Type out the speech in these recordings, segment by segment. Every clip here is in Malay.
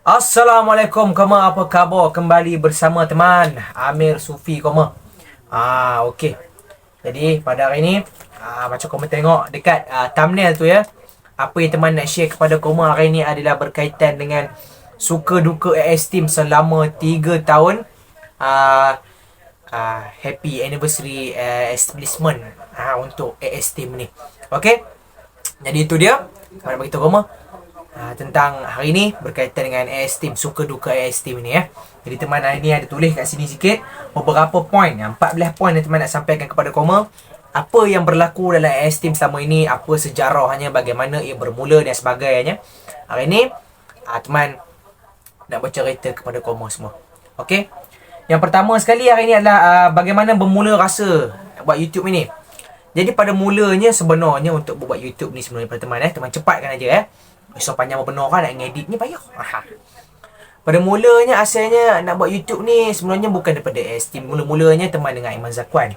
Assalamualaikum, apa khabar? Kembali bersama teman Amir Sufi okey. Jadi pada hari ni macam kamu tengok dekat thumbnail tu ya. Apa yang teman nak share kepada kamu hari ni adalah berkaitan dengan suka duka AS Team selama 3 tahun. Happy anniversary establishment untuk AS Team ni. Okey. Jadi itu dia. Mana beritahu kamu tentang hari ni berkaitan dengan AS Team, suka duka AS Team ni ya. Jadi teman hari ni ada tulis kat sini sikit beberapa poin, 14 poin yang teman nak sampaikan kepada koma. Apa yang berlaku dalam AS Team selama ini, apa sejarahnya, bagaimana ia bermula dan sebagainya. Hari ni teman nak bercerita kepada koma semua. Okey. Yang pertama sekali hari ni adalah bagaimana bermula rasa nak buat YouTube ini. Jadi pada mulanya sebenarnya untuk buat YouTube ni sebenarnya pada teman teman cepatkan aja so panjang benar kan nak ngedit ni payah. Pada mulanya asalnya nak buat YouTube ni sebenarnya bukan daripada Team. Mula-mulanya teman dengan Aiman Zakwan.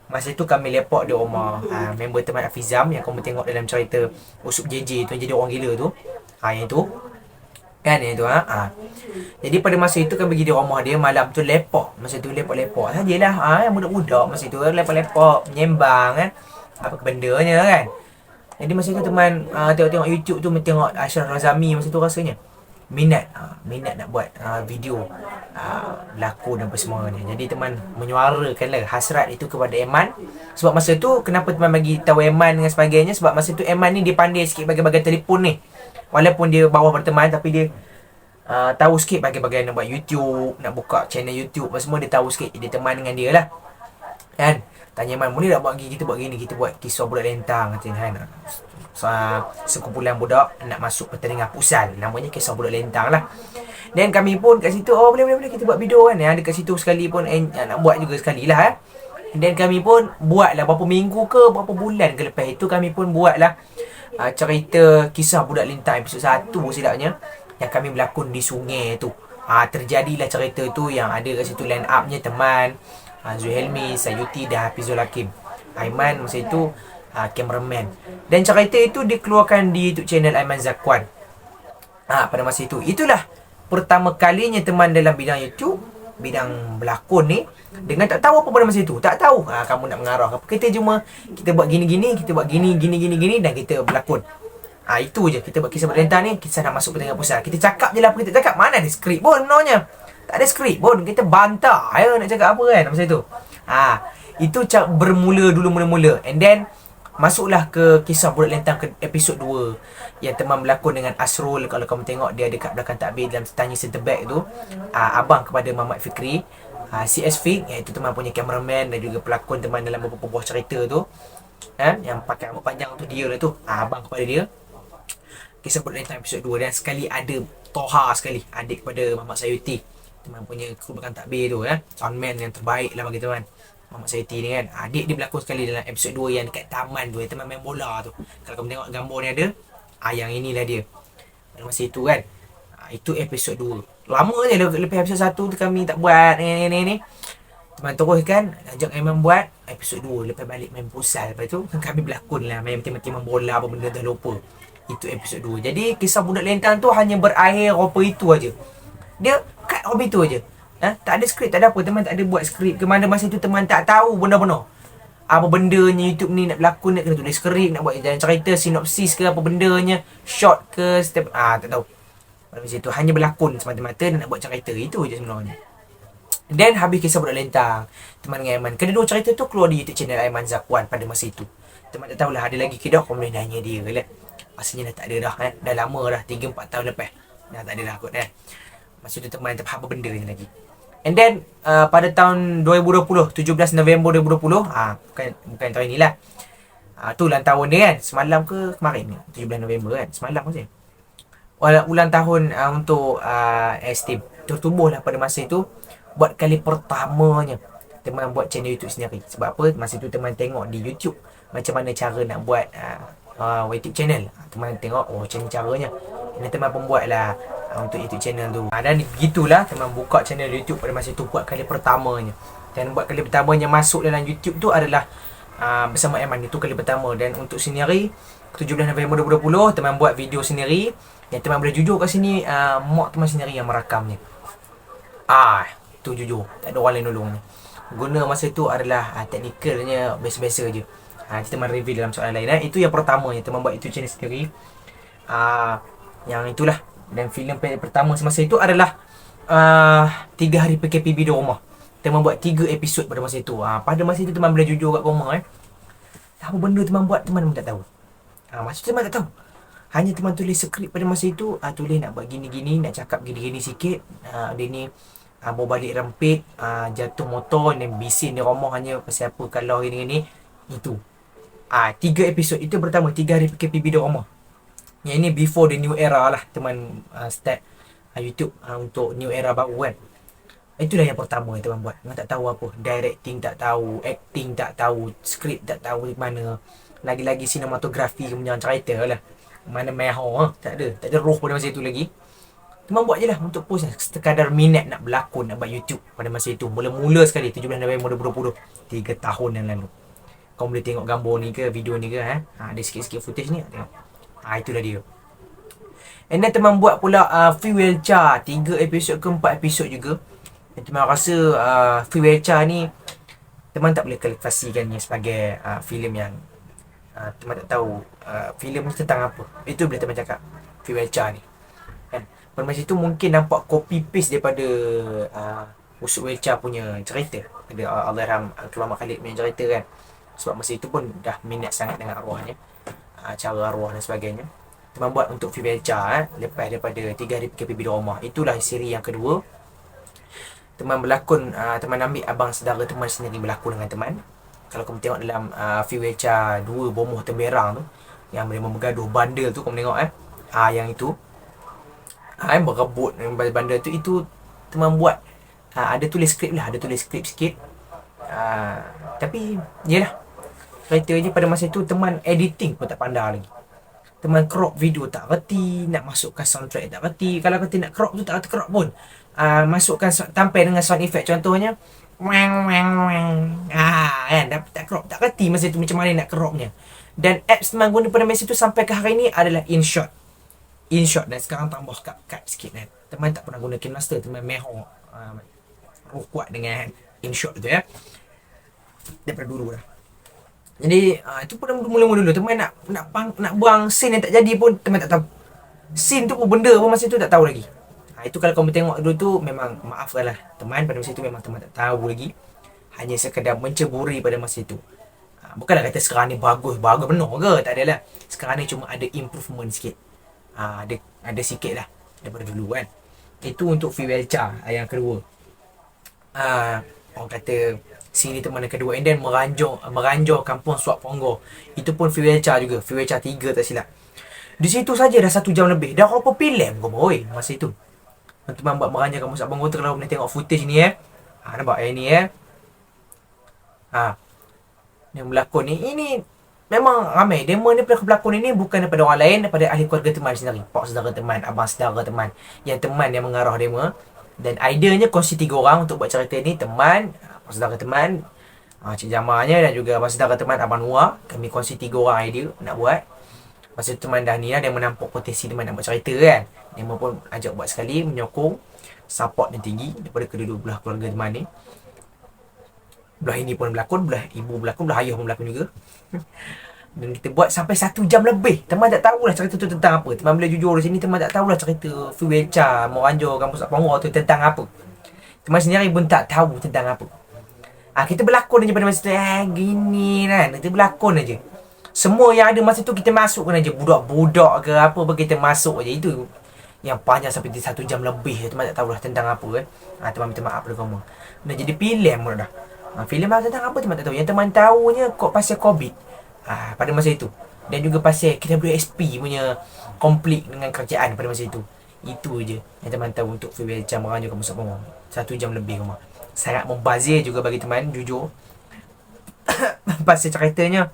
Masa tu kami lepak di rumah member teman Afizam yang kamu tengok dalam cerita Usuk JJ tu yang jadi orang gila tu. Yang tu. Kan yang tu Jadi pada masa itu kami pergi di rumah dia malam tu lepak. Masa tu lepak-lepak sajalah. Yang budak-budak masa tu lepak-lepak menyembang kan. Apa bendanya kan. Jadi masa tu teman tengok-tengok YouTube tu, tengok Ashraf Razami masa tu rasanya minat nak buat video berlakon dan apa semuanya. Jadi teman menyuarakanlah hasrat itu kepada Eman. Sebab masa tu kenapa teman bagi tahu Eman dengan sebagainya, sebab masa tu Eman ni dia pandai sikit bagi-bagi telefon ni. Walaupun dia bawah berteman tapi dia tahu sikit bagi-bagi nak buat YouTube, nak buka channel YouTube apa semua dia tahu sikit. Dia teman dengan dia lah. Kan? Tanya Man, boleh tak buat gini, kita buat gini, kita buat kisah budak lentang katanya kan. Sekumpulan budak nak masuk pertandingan futsal, namanya kisah budak lentang lah. Dan kami pun kat situ, boleh kita buat video kan. Yang dekat situ sekali pun nak buat juga sekali lah Dan kami pun buat lah berapa minggu ke berapa bulan ke lepas itu kami pun buat lah cerita kisah budak lentang episod 1 silapnya yang kami berlakon di sungai tu. Terjadilah cerita tu yang ada kat situ line up-nya teman Zuhelmi, Sayuti dan Hafizul Hakim. Aiman masa itu cameraman. Dan cerita itu dikeluarkan di YouTube channel Aiman Zakwan. Pada masa itu. Itulah pertama kalinya teman dalam bidang YouTube, bidang berlakon ni, dengan tak tahu apa pada masa itu. Tak tahu kamu nak mengarah apa. Kita cuma kita buat gini-gini, kita buat gini dan kita berlakon. Itu je. Kita buat kisah berlentang ni, kita nak masuk pertandingan pusat. Kita cakap je lah apa kita cakap. Mana ada skrip pun sebenarnya. Tak ada skrip pun. Kita bantah nak cakap apa kan masa itu. Itu bermula dulu mula-mula. And then masuklah ke kisah budak lentang ke episod 2 yang teman berlakon dengan Asrul. Kalau kamu tengok dia dekat belakang takbir dalam tanya center back tu, abang kepada Muhammad Fikri, CS Fik iaitu teman punya cameraman dan juga pelakon teman dalam beberapa buah cerita tu. Yang pakai rambut panjang tu dia lah tu. Abang kepada dia. Kisah budak lentang episod 2 dan sekali ada Toha sekali, adik kepada Muhammad Sayuti, teman punya kru belakang takbir tu soundman yang terbaik lah bagi teman Muhammad Sayuti ni kan. Adik dia berlakon sekali dalam episod 2 yang dekat taman tu, yang teman main bola tu. Kalau kamu tengok gambar ni ada, yang inilah dia pada masa itu kan. Itu episod 2. Lama je lepas episod 1 tu kami tak buat ni. Teman terus kan ajak Aiman buat episod 2. Lepas balik main futsal, lepas tu kami berlakon lah main tim-tim bola apa benda dah lupa. Itu episod 2. Jadi kisah budak lentang tu hanya berakhir rupa itu aja. Dia cut rupa itu aja. Tak ada skrip, tak ada apa. Teman tak ada buat skrip. Kemana masa tu teman tak tahu benar-benar apa bendanya YouTube ni nak berlakon, nak kena tulis skrip, nak buat jalan cerita, sinopsis ke apa bendanya, short ke step, tak tahu. Pada masa tu hanya berlakon semata-mata dan nak buat cerita. Itu je sebenarnya. Dan habis kisah budak lentang, teman dengan Aiman, kedua cerita tu keluar di YouTube channel Aiman Zakwan pada masa itu. Teman tak tahulah ada lagi ke tak, kau boleh nanya dia ke lah. Rasanya dah tak ada dah dah lama dah, 3-4 tahun lepas dah tak ada dah kot masa tu teman tak faham apa benda ni lagi. And then pada tahun 2020, 17 November 2020, bukan tahun inilah, tu ulang tahun dia kan, semalam ke kemarin 17 November kan, semalam macam ulang tahun untuk Steam. Tertubuhlah pada masa itu buat kali pertamanya teman buat channel YouTube sendiri. Sebab apa? Masa tu teman tengok di YouTube macam mana cara nak buat YouTube channel. Teman tengok macam caranya. Dan teman pun buat lah untuk YouTube channel tu. Dan begitulah teman buka channel YouTube pada masa tu buat kali pertamanya. Dan buat kali pertamanya masuk dalam YouTube tu adalah bersama Aiman. Itu kali pertama. Dan untuk sendiri 17 November 2020 teman buat video sendiri Yang teman boleh jujur kat sini, mak teman sendiri yang merakamnya. Tu jujur, tak ada orang lain tolong ni. Guna masa tu adalah teknikalnya biasa-biasa je. Nanti teman review dalam soalan lain. Itu yang pertama yang teman buat itu channel sendiri. Yang itulah. Dan filem pertama semasa itu adalah 3 hari PKPB di rumah. Teman buat 3 episod pada masa itu. Pada masa itu teman boleh jujur kat rumah. Apa benda teman buat, teman pun tak tahu. Masa tu teman tak tahu. Hanya teman tulis skrip pada masa itu. Tulis nak buat gini-gini, nak cakap gini-gini sikit. Dia ni mau balik rempit, jatuh motor, dan bising di rumah hanya pasal apa kalau gini-gini. Itu 3 episod. Itu pertama, 3 hari PKPB di rumah. Yang ini before the new era lah. Teman start YouTube untuk new era baru kan. Itulah yang pertama yang teman buat. Teman tak tahu apa. Directing tak tahu, acting tak tahu, skrip tak tahu di mana. Lagi-lagi sinematografi punya cerita lah. Mana meho tak ada roh pada masa itu lagi. Teman buat je lah untuk post lah. Sekadar minat nak berlakon, nak buat YouTube pada masa itu. Mula-mula sekali 17 November 2020. 3 tahun yang lalu. Kau boleh tengok gambar ni ke, video ni ke. Ada sikit-sikit footage ni. Tengok. Itulah dia. And then teman buat pula Fuel Cha 3 episod ke 4 episod juga. Dan teman rasa Fuel Cha ni teman tak boleh kualifikasikannya sebagai filem yang teman tak tahu filem ni tentang apa. Itu boleh teman cakap Fuel Cha ni kan. Pada masa itu mungkin nampak copy paste daripada Usuk Welcha punya cerita. Ada Allahyarham Tuan Mak Khalid punya cerita kan. Sebab masa itu pun dah minat sangat dengan arwahnya, cara arwah dan sebagainya. Teman buat untuk Welcha lepas daripada 3 hari PKPB di rumah. Itulah siri yang kedua. Teman berlakon, teman ambil abang saudara teman sendiri berlakon dengan teman. Kalau kamu tengok dalam Welcha 2 Bomoh Temberang tu, yang mereka bergaduh bandel tu, kamu tengok yang itu berebut dengan bandel tu, itu teman buat. Ada tulis skrip lah, ada tulis skrip sikit. Tapi yelah, ceritanya pada masa itu teman editing pun tak pandai lagi. Teman crop video tak reti, nak masukkan soundtrack tak reti. Kalau kata nak crop tu tak reti crop pun. Masukkan tampil dengan sound effect, contohnya wang wang wang. Kan tak crop, tak reti masa tu macam mana nak cropnya. Dan apps teman guna pada masa tu sampai ke hari ni adalah InShot. Dan sekarang tambah cut sikit kan. Teman tak pernah guna KineMaster, teman meho roh kuat dengan InShot tu ya. Daripada dulu lah. Jadi itu pun mula-mula dulu teman nak buang scene yang tak jadi pun teman tak tahu. Scene tu pun benda pun masa tu tak tahu lagi. Itu kalau kamu tengok dulu tu, memang maafkanlah teman, pada masa tu memang teman tak tahu lagi. Hanya sekadar menceburi pada masa itu. Bukanlah kata sekarang ni bagus benar ke, tak adalah. Sekarang ni cuma ada improvement sikit. Ada sikit lah daripada dulu kan. Itu untuk Welcha yang kedua. Orang kata sini teman yang kedua. And then Meranjau Kampung Suak Ponggor. Itu pun Welcha juga. Welcha 3 tak silap. Di situ saja dah 1 jam lebih. Dah berapa filem kau boy masa itu. Teman buat Meranjau Kampung Suak Ponggor tu, kalau boleh tengok footage ni nampak ni yang berlakon ni. Ini memang ramai. Demo ni pelakon ini bukan daripada orang lain, daripada ahli keluarga teman sendiri. Pak saudara teman, abang saudara teman. Yang teman yang mengarah demo. Dan ideanya kongsi 3 orang untuk buat cerita ni. Teman, abang saudara teman, Cik Jamalnya, dan juga abang saudara teman Abang Noah. Kami kongsi 3 orang idea nak buat. Masa tu teman dah ni lah, dia menampak potensi teman nak buat cerita kan. Dia pun ajak buat sekali, menyokong, support yang tinggi daripada kedua belah keluarga teman ni. Belah ini pun berlakon, belah ibu berlakon, belah ayah pun berlakon juga. Dan kita buat sampai 1 jam lebih. Teman tak tahulah cerita tu tentang apa. Teman boleh jujur di sini, teman tak tahulah cerita Welcha, Meranjau Kampung Suak Ponggor tu tentang apa. Teman sendiri pun tak tahu tentang apa. Kita berlakon aja pada masa tu. Gini kan, kita berlakon aja. Semua yang ada masa tu kita masukkan aja. Budak-budak ke apa pun kita masuk aja. Itu yang panjang sampai 1 jam lebih. Teman tak tahulah tentang apa kan. Teman minta maaf pada kamu. Dah jadi filem pun dah. Filem tentang apa teman tak tahu. Yang teman tahunya pasal COVID pada masa itu. Dan juga pasal KWSP punya konflik dengan kerajaan pada masa itu. Itu je yang teman tahu untuk Welcha Meranjau Kampung Suak Ponggor. 1 jam lebih rumah. Sangat membazir juga bagi teman, jujur. Pasal ceritanya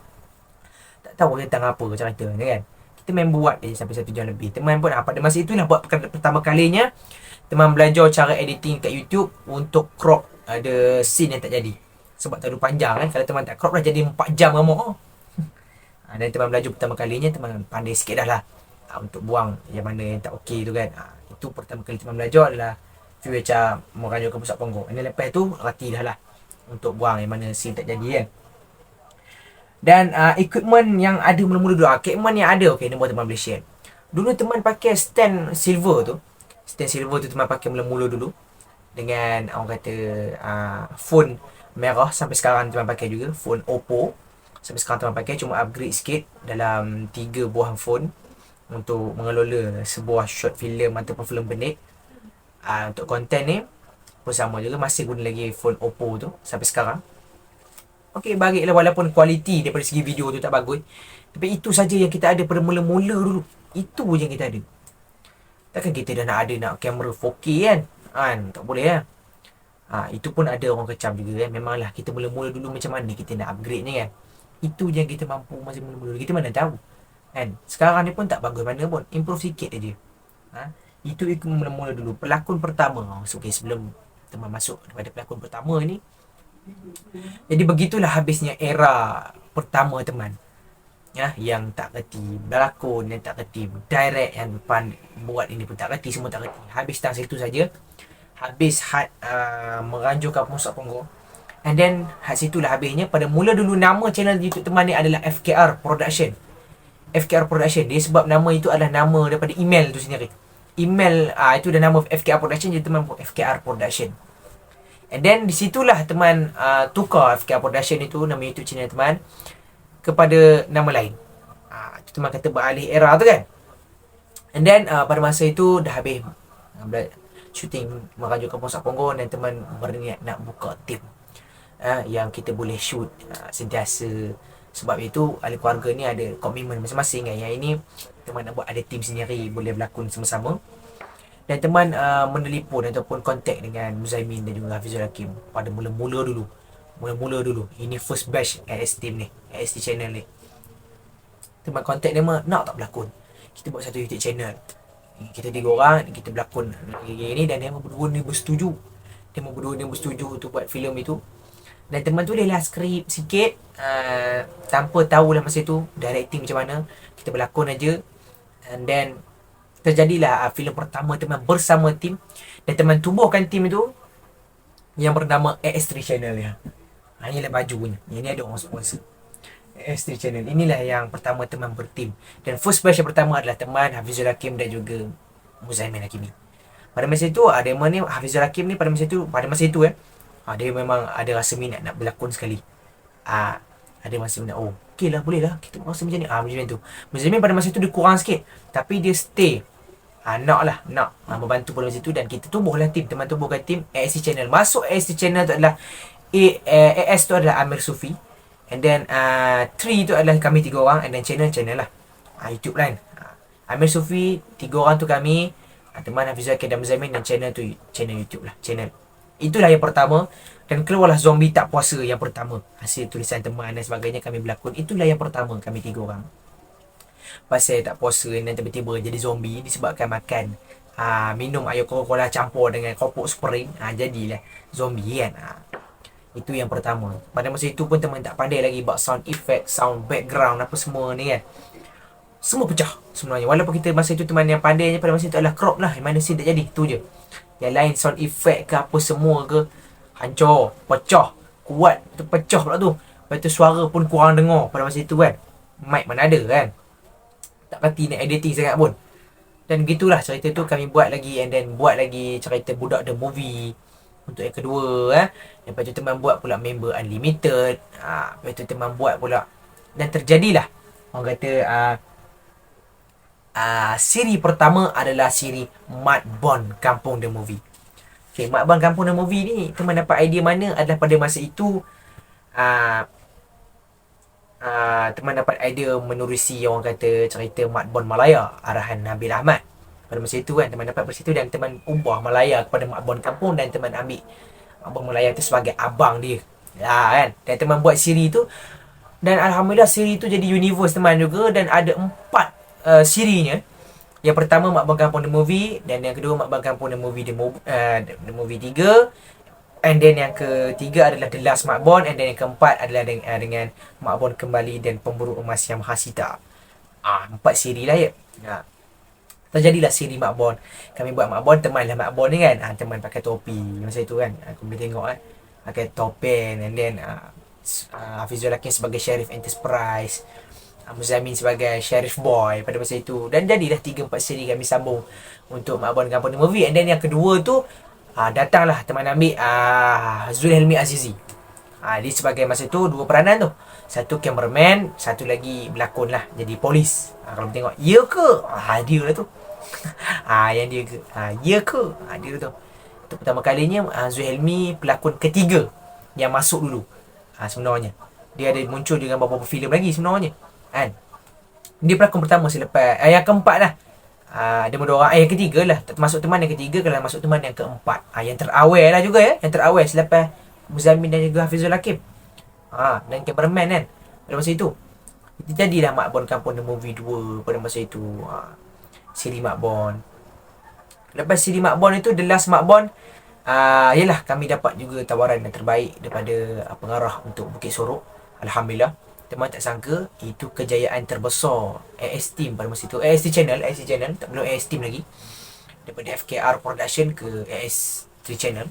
tak tahu tentang apa cerita ni kan. Kita main buat je sampai 1 jam lebih. Teman pun pada masa itu lah buat pertama kalinya. Teman belajar cara editing kat YouTube untuk crop ada scene yang tak jadi. Sebab terlalu panjang kan. Kalau teman tak crop dah jadi 4 jam rumah. Dan teman belajar pertama kalinya, teman pandai sikit dah lah untuk buang yang mana yang tak okey tu kan. Itu pertama kali teman belajar adalah view macam merajukan pusat pongkok. Dan lepas tu rati dah lah untuk buang yang mana scene tak jadi kan. Dan equipment yang ada mula-mula dulu, equipment yang ada, okey, nombor teman boleh share. Dulu teman pakai stand silver tu. Stand silver tu teman pakai mula-mula dulu dengan orang kata phone merah. Sampai sekarang teman pakai juga phone Oppo. Sampai sekarang teman pakai, cuma upgrade sikit dalam 3 buah phone untuk mengelola sebuah short film ataupun film pendek. Untuk konten ni pun sama juga, masih guna lagi phone Oppo tu sampai sekarang. Okey, baiklah, walaupun kualiti daripada segi video tu tak bagus, tapi itu saja yang kita ada pada mula-mula dulu. Itu je yang kita ada. Takkan kita dah nak kamera 4K kan? Tak boleh kan? Itu pun ada orang kecam juga kan. Memanglah kita mula-mula dulu macam mana kita nak upgrade ni kan. Itu je yang kita mampu masa mula-mula. Kita mana tahu kan. Sekarang ni pun tak bagus mana pun. Improve sikit aja. Itu ikut mula-mula dulu. Pelakon pertama. Okay, sebelum teman masuk daripada pelakon pertama ni. Jadi begitulah habisnya era pertama teman. Yang tak kerti berlakon, yang tak kerti direct, yang depan buat ini pun tak kerti, semua tak kerti. Habis tang situ saja. Habis had meranjurkan pusat pongkok. And then had situlah habisnya. Pada mula dulu nama channel YouTube teman ni adalah FKR Production. FKR Production. Dia sebab nama itu adalah nama daripada email tu sendiri. Email itu dah nama FKR Production, jadi teman buat FKR Production. And then disitulah teman tukar FKR Production itu, nama YouTube channel teman, kepada nama lain. Teman kata beralih era tu kan. And then pada masa itu dah habis shooting merajukan pusat pongkok, dan teman berniat nak buka tim yang kita boleh shoot sentiasa. Sebab itu ahli keluarga ni ada komitmen masing-masing kan. Yang ini teman nak buat ada tim sendiri, boleh berlakon sama-sama. Dan teman menelpon ataupun kontak dengan Muzaimin dan juga Hafizul Hakim pada mula-mula dulu. Ini first batch AS Team ni, AS channel ni. Teman kontak dia nak tak berlakon. Kita buat satu YouTube channel. Kita 3 orang, kita berlakon ni, dan dia berdua ni bersetuju. Untuk buat filem itu. Dan teman tu dia lah skrip sikit, tanpa tahulah masa tu directing macam mana. Kita berlakon aja. And then terjadilah filem pertama teman bersama tim. Dan teman tubuhkan tim itu yang bernama AS3 Channel ya. Inilah bajunya. Ini ada orang sponsor. AS3 Channel. Inilah yang pertama teman bertim. Dan first batch yang pertama adalah teman Hafizul Hakim dan juga Muzaimin Hakimi. Pada masa itu ada mana Hafizul Hakim ni pada masa itu dia memang ada rasa minat nak berlakon sekali. Ada masa minat, okey lah, boleh lah kita rasa macam ni. Macam tu. Muzaimin pada masa itu dia kurang sikit, tapi dia stay. Nak membantu pada masa itu. Dan kita tumbuhlah tim. Teman tumbuhkan tim ASC Channel. Masuk ASC Channel tu adalah AS tu adalah Amir Sufi. And then 3 tu adalah kami 3 orang. And then channel lah, YouTube kan. Amir Sufi 3 orang tu kami, teman Hafizul Hakim dan Muzaimin. Dan channel tu channel YouTube lah. Itulah yang pertama. Dan keluarlah Zombie Tak Puasa yang pertama. Hasil tulisan teman dan sebagainya, kami berlakon. Itulah yang pertama kami 3 orang. Pasal tak puasa dan tiba-tiba jadi zombie disebabkan makan minum air Coca-Cola campur dengan kopok Spring, jadilah zombie kan. Itu yang pertama. Pada masa itu pun teman tak pandai lagi buat sound effect, sound background apa semua ni kan. Semua pecah sebenarnya. Walaupun kita masa itu teman yang pandainya pada masa itu adalah crop lah, yang mana scene tak jadi, tu je. Yang lain sound effect ke apa semua ke hancur, pecah, kuat tu pecah pula tu. Lepas tu suara pun kurang dengar pada masa itu kan. Mic mana ada kan. Tak kerti nak editing sangat pun. Dan gitulah cerita tu kami buat lagi. And then buat lagi cerita Budak The Movie untuk yang kedua. Lepas tu teman buat pula Member Unlimited. Lepas tu teman buat pula. Dan terjadilah orang kata siri pertama adalah siri Mat Bon Kampung The Movie. Okay, Mat Bon Kampung The Movie ni teman dapat idea mana adalah pada masa itu teman dapat idea menerusi orang kata cerita Mat Bon Malaya arahan Nabil Ahmad. Pada masa itu kan teman dapat pada situ, dan teman ubah Malaya kepada Mat Bon Kampung, dan teman ambil Mat Bon Malaya tu sebagai abang dia. Kan. Dan teman buat siri tu, dan alhamdulillah siri tu jadi universe teman juga, dan ada 4 sirinya. Yang pertama Mat Bon Kampung The Movie, dan yang kedua Mat Bon Kampung The Movie The Movie 3. And then yang ketiga adalah The Last Mat Bon. And then yang keempat adalah dengan Mat Bon Kembali dan Pemburu Emas Yang Mahasiswa. 4 siri lah ya. Terjadilah siri Mak Bon. Kami buat Mak Bon, teman lah Mak Bon ni kan. Teman pakai topi masa itu kan. Aku boleh tengok kan. Pakai topeng, and then Hafizul Hakim sebagai Sheriff Enterprise. Muzamin sebagai Sheriff Boy pada masa itu. Dan jadilah 3-4 siri kami sambung untuk Mak Bon Company Movie. And then yang kedua tu, datanglah teman ambil Zulhelmi Azizi. Dia sebagai masa tu dua peranan tu. Satu cameraman, satu lagi berlakon lah jadi polis. Kalau tengok, ya ke? Dia lah tu. Yang dia ke? Ya ke? Dia tu. Itu pertama kalinya Zulhelmi pelakon ketiga yang masuk dulu. Sebenarnya dia ada muncul dengan beberapa filem lagi sebenarnya. Kan? Dia pelakon pertama selepas yang keempat lah. Dia berdua orang. Yang ketiga lah. Masuk teman yang ketiga, kalau masuk teman yang keempat. Yang terawal lah juga ya. Yang terawal selepas Muzamin dan juga Hafizul Hakim. Dan cameraman kan pada masa itu. Jadilah Mak Bon Kampung The Movie 2 pada masa itu. Siri Mak Bon. Lepas siri Mak Bon itu, The Last Mak Bon, yelah kami dapat juga tawaran yang terbaik daripada pengarah untuk Bukit Sorok. Alhamdulillah. Teman tak sangka itu kejayaan terbesar AS Team pada masa itu. AST Channel, tak belum AS Team lagi. Daripada FKR Production ke AS3 Channel.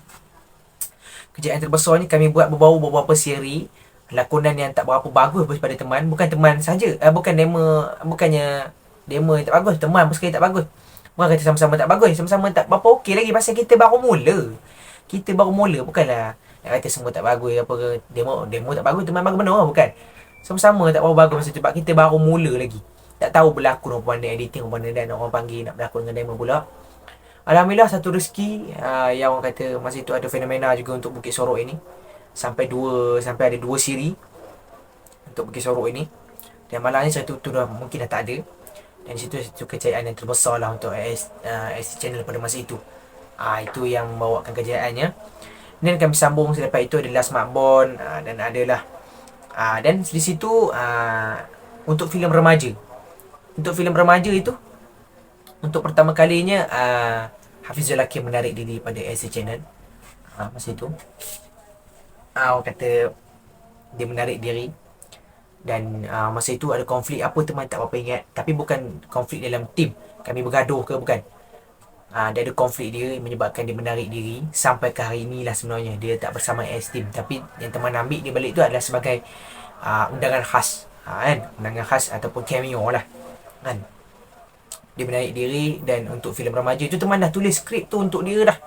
Kejayaan terbesarnya kami buat beberapa siri lakonan yang tak berapa bagus pada teman. Bukan teman saja, bukannya demo yang tak bagus, teman pun sekali tak bagus. Bukan kata sama-sama tak bagus, sama-sama tak berapa okey lagi, pasal kita baru mula. Bukanlah nak kata semua tak bagus apa ke. Demo tak bagus, teman bagus benar, bukan. Sama-sama tak berapa bagus masa tu, sebab kita baru mula lagi. Tak tahu berlakon apa benda, editing apa benda, dan orang panggil nak berlakon dengan demo pula. Alhamdulillah, satu rezeki yang orang kata masa itu ada fenomena juga untuk Bukit Sorok ini. Sampai ada 2 siri untuk Bukit Sorok ini. Dan malangnya satu tu dah mungkin dah tak ada. Dan situ kejayaan yang terbesar lah untuk AS Channel pada masa itu. Itu yang membawakan kejayaannya. Dan kami sambung selepas itu ada Last Mak Bon, dan adalah dan di situ untuk filem remaja. Untuk filem remaja itu, untuk pertama kalinya Hafizul Hakim menarik diri pada AS Channel. Masa itu orang kata dia menarik diri. Dan masa itu ada konflik apa teman tak berapa ingat. Tapi bukan konflik dalam tim, kami bergaduh ke, bukan. Dia ada konflik dia menyebabkan dia menarik diri. Sampai ke hari inilah sebenarnya dia tak bersama AS Team. Tapi yang teman ambil dia balik tu adalah sebagai undangan khas, kan? Undangan khas ataupun cameo lah, kan? Dia menarik diri. Dan untuk filem remaja tu teman dah tulis skrip tu untuk dia dah.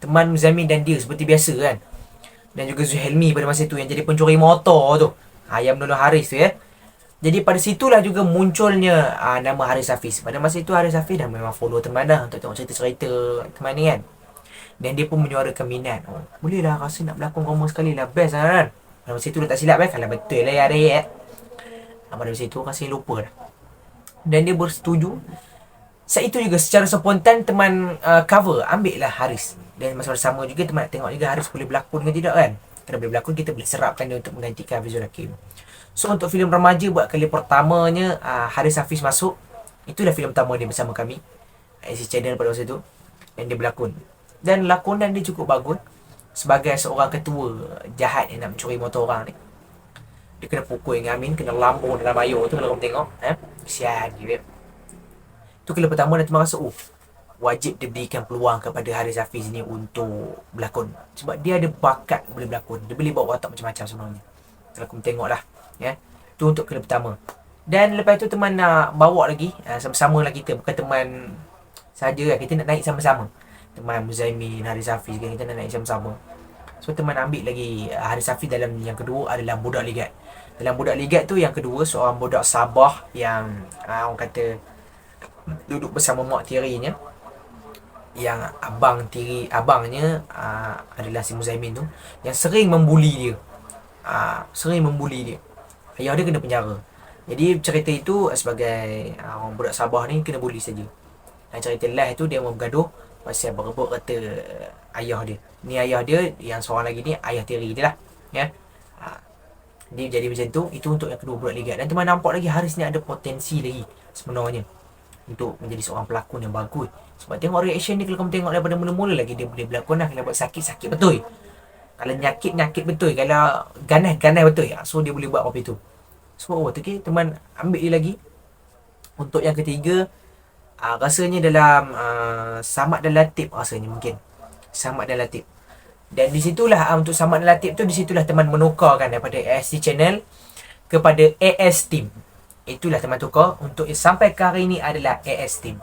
Teman Muzamin dan dia seperti biasa kan. Dan juga Zulhelmi pada masa tu yang jadi pencuri motor tu, yang menolong Haris tu ya. Jadi pada situlah juga munculnya nama Haris Hafiz. Pada masa itu Haris Hafiz dah memang follow teman dah untuk tengok cerita-cerita teman ni kan. Dan dia pun menyuarakan minat. Boleh lah, rasa nak berlakon koma sekali lah, best lah kan. Pada masa itu dah tak silap kalau betul lah ya ada. Pada masa itu rasa lupa dah. Dan dia bersetuju. Saat itu juga secara spontan teman cover ambil lah Haris. Dan masa sama juga teman nak tengok juga Haris boleh berlakon ke tidak kan. Kalau boleh berlakon, kita boleh serapkan dia untuk menggantikan Hafizul Hakim. So untuk filem remaja buat kali pertamanya Haris Hafiz masuk. Itulah filem pertama dia bersama kami, AS Channel pada masa tu. Dan dia berlakon. Dan lakonan dia cukup bagus. Sebagai seorang ketua jahat yang nak mencuri motor orang ni. Dia kena pukul dengan Amin, kena lambung dalam air tu kalau kamu tengok. Kesian dia. Itu kali pertama dan teman rasa wajib diberikan peluang kepada Haris Hafiz ni untuk berlakon. Sebab dia ada bakat boleh berlakon. Dia boleh bawa watak macam-macam sebenarnya. Kalau kamu tengok lah ya. Itu untuk kali pertama. Dan lepas tu teman nak bawa lagi sama-sama lah kita. Bukan teman saja lah, kita nak naik sama-sama. Teman Muzamin, Haris Hafiz kan, kita nak naik sama-sama. So teman ambil lagi Haris Hafiz dalam yang kedua adalah Budak Ligat. Dalam Budak Ligat tu yang kedua, seorang budak Sabah yang orang kata duduk bersama mak tirinya. Yang abangnya adalah si Muzamin tu, yang sering membuli dia. Ayah dia kena penjara. Jadi cerita itu sebagai orang budak Sabah ni kena buli saja. Dan cerita last tu dia mau bergaduh pasal berebut kata ayah dia. Ni ayah dia, yang seorang lagi ni ayah tiri dia lah ya. Dia jadi macam tu. Itu untuk yang kedua, Budak Ligat. Dan teman nampak lagi Haris ni ada potensi lagi sebenarnya untuk menjadi seorang pelakon yang bagus. Sebab tengok reaction dia, kalau kamu tengok daripada mula-mula lagi dia boleh berlakon lah. Kalau buat sakit betul, kalau nyakit betul, kalau ganas betul ya. So dia boleh buat apa itu. So okay, teman ambil dia lagi. Untuk yang ketiga Rasanya dalam Samad dan Latif rasanya mungkin. Samad dan Latif. Dan di situlah untuk Samad dan Latif tu, di situlah teman menukarkan daripada AST channel kepada AS Team. Itulah teman tukar untuk sampai ke hari ni adalah AS Team.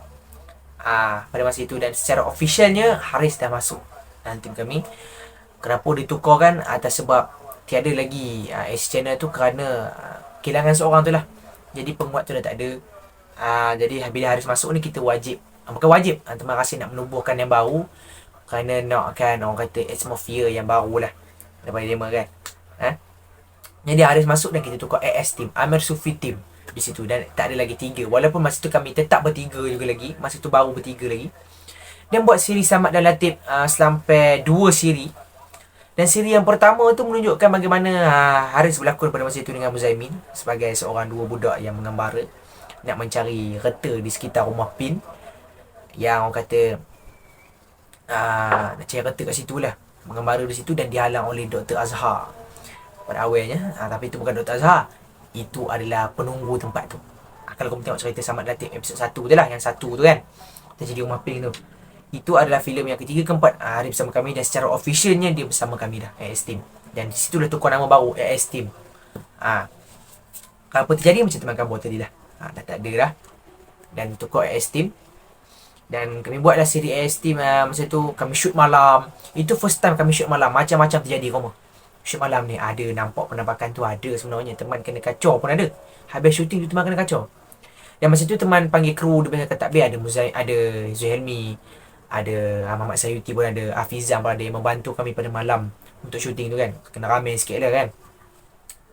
Pada masa itu, dan secara officialnya Haris dah masuk dalam tim kami. Kenapa ditukarkan? Atas sebab tiada lagi AS channel tu kerana kehilangan seorang tu lah. Jadi penguat tu dah tak ada. Jadi bila Haris masuk ni, kita wajib, bukan wajib, teman rasa nak menubuhkan yang baru, kerana nakkan orang kata atmosphere yang baru lah daripada Dema kan. Jadi Haris masuk dan kita tukar AS Team, Amir Sufi Team di situ. Dan tak ada lagi 3, walaupun masa tu kami tetap bertiga juga lagi, masa tu baru bertiga lagi. Dan buat siri Samad dan Latif sampai 2 siri. Dan siri yang pertama tu menunjukkan bagaimana Haris berlakon pada masa itu dengan Muzaimin sebagai seorang dua budak yang mengembara nak mencari reta di sekitar rumah PIN, yang orang kata nak cari reta kat situ lah, mengembara di situ, dan dihalang oleh Dr. Azhar pada awalnya. Tapi itu bukan Dr. Azhar, itu adalah penunggu tempat tu. Kalau kamu tengok cerita Samad Latif episod 1 tu lah, yang 1 tu kan, terjadi rumah PIN tu, itu adalah filem yang ketiga keempat Haris bersama kami. Dan secara officialnya dia bersama kami dah, AS Team. Dan di situ dah tukar nama baru, AS Team. Kalau apa terjadi macam teman kamu tadi lah, dah tak ada dah, dan tukar AS Team. Dan kami buatlah siri AS Team. Masa tu kami shoot malam. Itu first time kami shoot malam. Macam-macam terjadi koma. Shoot malam ni ada nampak penampakan tu, ada sebenarnya teman kena kacau pun ada. Habis shooting tu teman kena kacau. Dan masa tu teman panggil kru dia pasal takbir, ada ada Zuhelmi, ada Muhammad Sayuti pun ada, Hafizam pun ada, yang membantu kami pada malam untuk shooting tu kan. Kena ramai sikit lah kan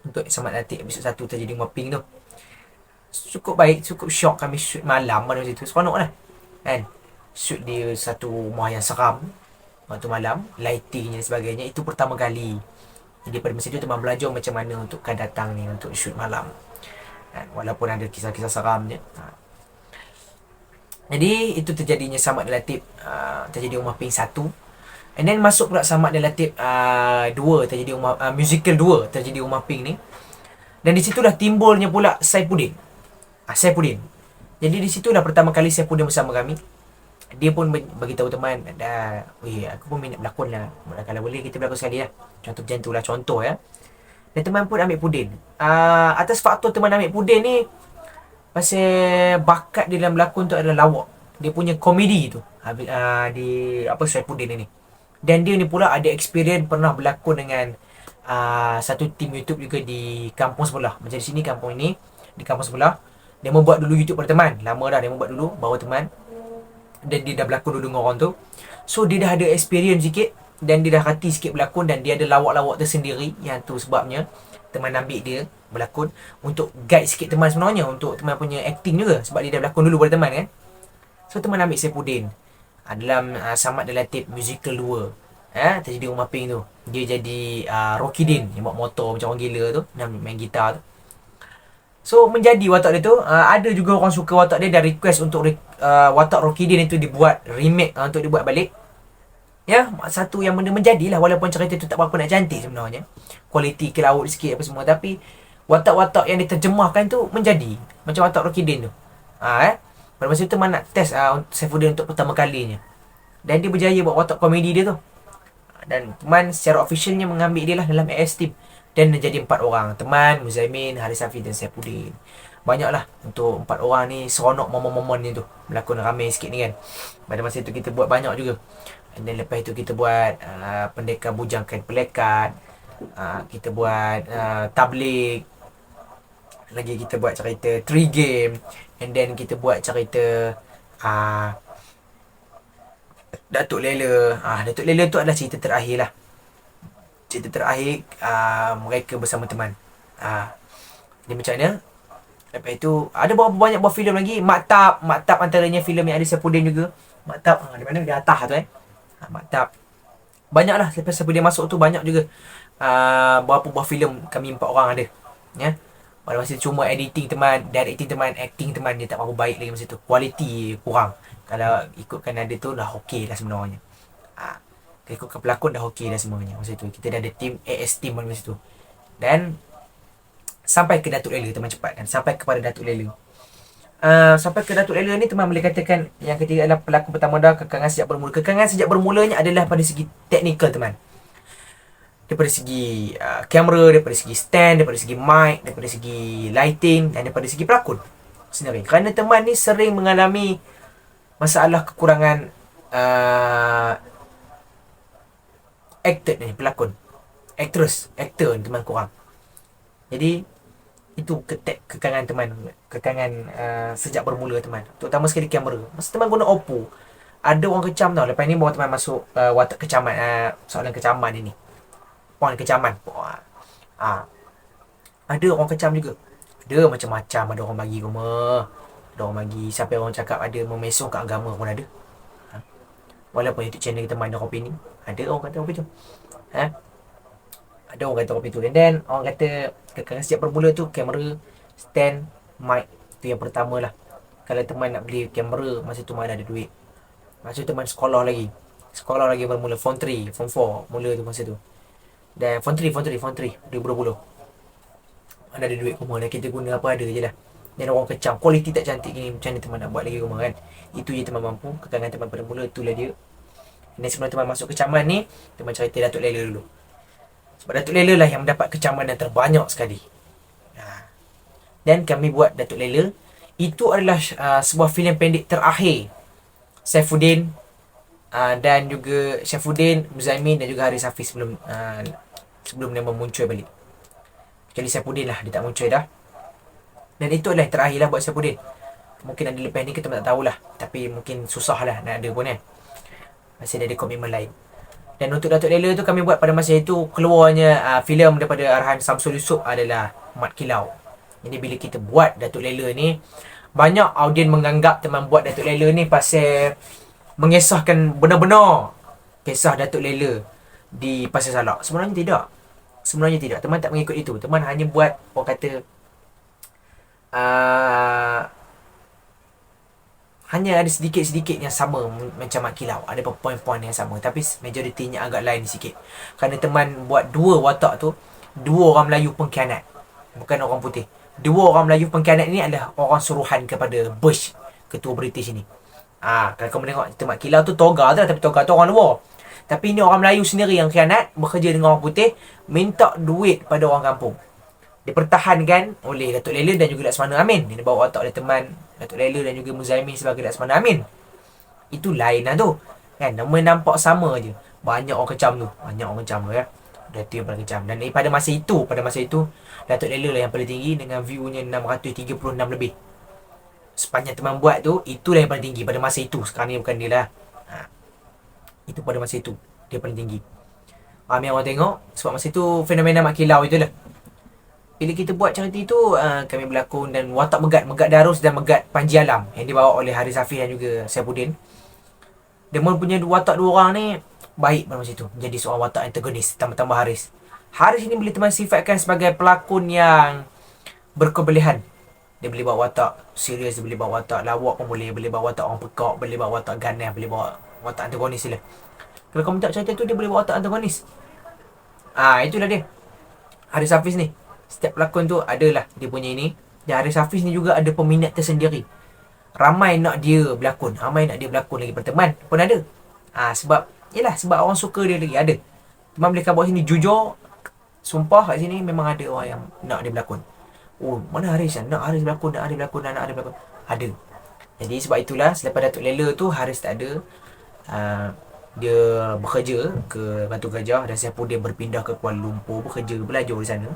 untuk Samad Latif episod 1 terjadi mapping tu. Cukup baik, cukup syok kami shoot malam pada masa tu. Seronok lah kan. Shoot di satu rumah yang seram waktu malam, lighting dan sebagainya. Itu pertama kali. Jadi pada masa itu teman belajar macam mana untuk akan datang ni untuk shoot malam kan? Walaupun ada kisah-kisah seramnya. Jadi itu terjadinya Samad dan Latif, terjadi rumah pink 1. And then masuk pula Samad dan Latif 2, terjadi rumah musical 2, terjadi rumah pink ni. Dan di situ dah timbulnya pula Saifuddin. Saifuddin. Jadi di situ dah pertama kali Saifuddin bersama kami. Dia pun beritahu teman, aku pun minat berlakon lah, kalau boleh kita berlakon sekali lah. Contoh macam tu lah, contoh ya. Dan teman pun ambil pudin. Atas faktor teman ambil pudin ni, pasal bakat dia dalam berlakon tu adalah lawak. Dia punya komedi tu di Saifuddin ni. Dan dia ni pula ada experience pernah berlakon dengan satu tim YouTube juga di kampung sebelah. Macam di sini kampung ini, di kampung sebelah. Dia membuat dulu YouTube pada teman. Lama dah dia membuat dulu, bawa teman. Dan dia dah berlakon dulu dengan orang tu. So dia dah ada experience sikit, dan dia dah hati sikit berlakon, dan dia ada lawak-lawak tersendiri. Yang tu sebabnya teman ambil dia berlakon untuk guide sikit teman sebenarnya, untuk teman punya acting juga, sebab dia dah berlakon dulu pada teman kan. So teman ambil Saifuddin dalam Samad dan Latif musical 2, terjadi rumah pink tu. Dia jadi Rocky Din yang bawa motor macam orang gila tu, dan main gitar tu. So menjadi watak dia tu, ada juga orang suka watak dia dan request untuk watak Rocky Din itu dibuat remake, untuk dibuat balik. Ya, satu yang benda menjadilah, walaupun cerita tu tak berapa nak cantik sebenarnya, kualiti ke laut sikit apa semua, tapi watak-watak yang diterjemahkan tu menjadi macam watak Rocky Din tu. Pada masa tu teman nak test Saifuddin untuk pertama kalinya, dan dia berjaya buat watak komedi dia tu. Dan teman secara officialnya mengambil dia lah dalam AS Team. Dan jadi 4 orang. Teman, Muzaimin, Haris Hafiz dan Saifuddin. Banyaklah untuk 4 orang ni. Seronok momen-momen ni tu, berlakon ramai sikit ni kan. Pada masa tu kita buat banyak juga. Dan lepas tu kita buat pendekar bujangkan pelekat, kita buat tablik. Lagi kita buat cerita Tree Game. And then kita buat cerita Datuk Lela. Datuk Lela tu adalah cerita terakhir lah. Cerita terakhir mereka bersama teman. Dia macam mana. Lepas itu ada berapa banyak buah filem lagi. Maktab antaranya filem yang ada Saifuddin juga. Maktab di mana, di atas tu Maktab. Banyak lah. Lepas Saifuddin masuk tu banyak juga. Berapa buah filem kami 4 orang ada. Ya. Pada masa cuma editing teman, directing teman, acting teman dia tak berapa baik lagi masa tu. Kualiti kurang. Kalau ikutkan ada tu dah okey lah sebenarnya. Ikutkan pelakon dah okey dah semuanya masa tu. Kita dah ada tim AS Team masa tu. Dan sampai ke Datuk Lela teman cepat, dan sampai kepada Datuk Lela. Sampai ke Datuk Lela ni, teman boleh katakan yang ketiga adalah pelakon pertama dah kekangan sejak bermula. Kekangan sejak bermulanya adalah pada segi teknikal, teman. Daripada segi kamera, daripada segi stand, daripada segi mic, daripada segi lighting, dan daripada segi pelakon sendiri. Kerana teman ni sering mengalami masalah kekurangan actor ni, pelakon, actor ni teman kurang. Jadi itu kekangan teman, kekangan sejak bermula teman, terutama sekali kamera. Masa teman guna Oppo, ada orang kecam tau. Lepas ni bawa teman masuk watak kecaman, soalan kecaman ini, poin kecaman. Ada orang kecam juga, ada macam-macam. Ada orang bagi rumah, ada orang bagi, sampai orang cakap ada memesong kat agama pun ada. Walaupun YouTube channel kita mana opini, ada orang kata apa tu, ada orang kata kopi tu. Dan then orang kata kekangan sejak bermula tu kamera, stand, mic. Tu yang pertama lah. Kalau teman nak beli kamera, masa tu mana ada duit. Masa tu teman sekolah lagi bermula, form 3, form 4 mula tu masa tu. Dan form 3 2020. Mana ada duit rumah, dan kita guna apa ada je lah. Dan orang kecam, kualiti tak cantik gini, macam mana teman nak buat lagi rumah kan. Itu je teman mampu. Kekangan teman pada mula, itulah dia. Dan sebelum teman masuk kecaman ni, teman cerita Datuk Lela dulu. Sebab Datuk Lela lah yang mendapat kecaman yang terbanyak sekali. Dan kami buat Datuk Lela. Itu adalah sebuah filem pendek terakhir Saifuddin, dan juga Saifuddin, Muzaimin dan juga Haris Hafiz sebelum dia memuncul balik. Kecuali Saifuddin lah, dia tak muncul dah. Dan itu adalah yang terakhir lah buat Saifuddin. Mungkin ada lepas ni kita tak tahulah. Tapi mungkin susah lah nak ada pun kan. Masih ada komitmen lain. Dan untuk Datuk Lela tu kami buat pada masa itu, keluarnya filem daripada arahan Samsul Yusof adalah Mat Kilau. Jadi bila kita buat Datuk Lela ni, banyak audien menganggap teman buat Datuk Lela ni pasal mengesahkan benar-benar kisah Datuk Lela di Pasir Salak. Sebenarnya tidak. Teman tak mengikut itu. Teman hanya buat, orang kata, hanya ada sedikit-sedikit yang sama macam Mat Kilau. Ada poin-poin yang sama, tapi majoritinya agak lain sikit. Kerana teman buat dua watak tu, dua orang Melayu pengkhianat, bukan orang putih. Dua orang Melayu pengkhianat ni adalah orang suruhan kepada Bush, ketua British ni. Kalau kamu tengok cerita Mat Kilau tu toga tu lah, tapi toga tu orang luar. Tapi ni orang Melayu sendiri yang khianat, bekerja dengan orang putih, minta duit pada orang kampung. Dipertahankan oleh Datuk Lela dan juga Laksmana Amin. Ini bawa watak oleh teman Datuk Lela dan juga Muzaimin sebagai Laksmana Amin. Itu lain lah tu kan, nama nampak sama je. Banyak orang kecam tu ya. Datuk yang paling kecam. Dan pada masa itu Datuk Lela lah yang paling tinggi dengan viewnya 636 lebih. Sepanjang teman buat tu, itulah yang paling tinggi pada masa itu. Sekarang ni bukan dia lah. Itu pada masa itu dia paling tinggi. Ramai orang tengok sebab masa itu fenomena Mat Kilau itulah. Bila kita buat cerita itu, kami berlakon dan watak Megat Darus dan Megat Panji Alam yang dibawa oleh Haris Hafiz dan juga Saifuddin. Dia punya watak dua orang ni baik pada masa itu. Menjadi seorang watak antagonis, tambah Haris. Haris ini boleh teman sifatkan sebagai pelakon yang berkebolehan. Dia boleh bawa watak serius, dia boleh bawa watak lawak pun boleh bawa watak orang pekak, boleh bawa watak ganas, boleh bawa watak antagonis lah. Kalau kamu tak cerita tu, dia boleh bawa watak antagonis. Itulah dia Haris Hafiz ni. Setiap pelakon tu adalah dia punya ini. Dan Haris Hafiz ni juga ada peminat tersendiri. Ramai nak dia berlakon lagi perteman pun ada. Sebab orang suka dia lagi. Ada teman boleh kabar sini jujur, sumpah kat sini memang ada orang yang nak dia berlakon. Mana Haris kan? Nak Haris berlakon. Ada. Jadi sebab itulah selepas Datuk Lela tu, Haris tak ada. Dia bekerja ke Batu Gajah dan Saifuddin berpindah ke Kuala Lumpur bekerja, belajar di sana.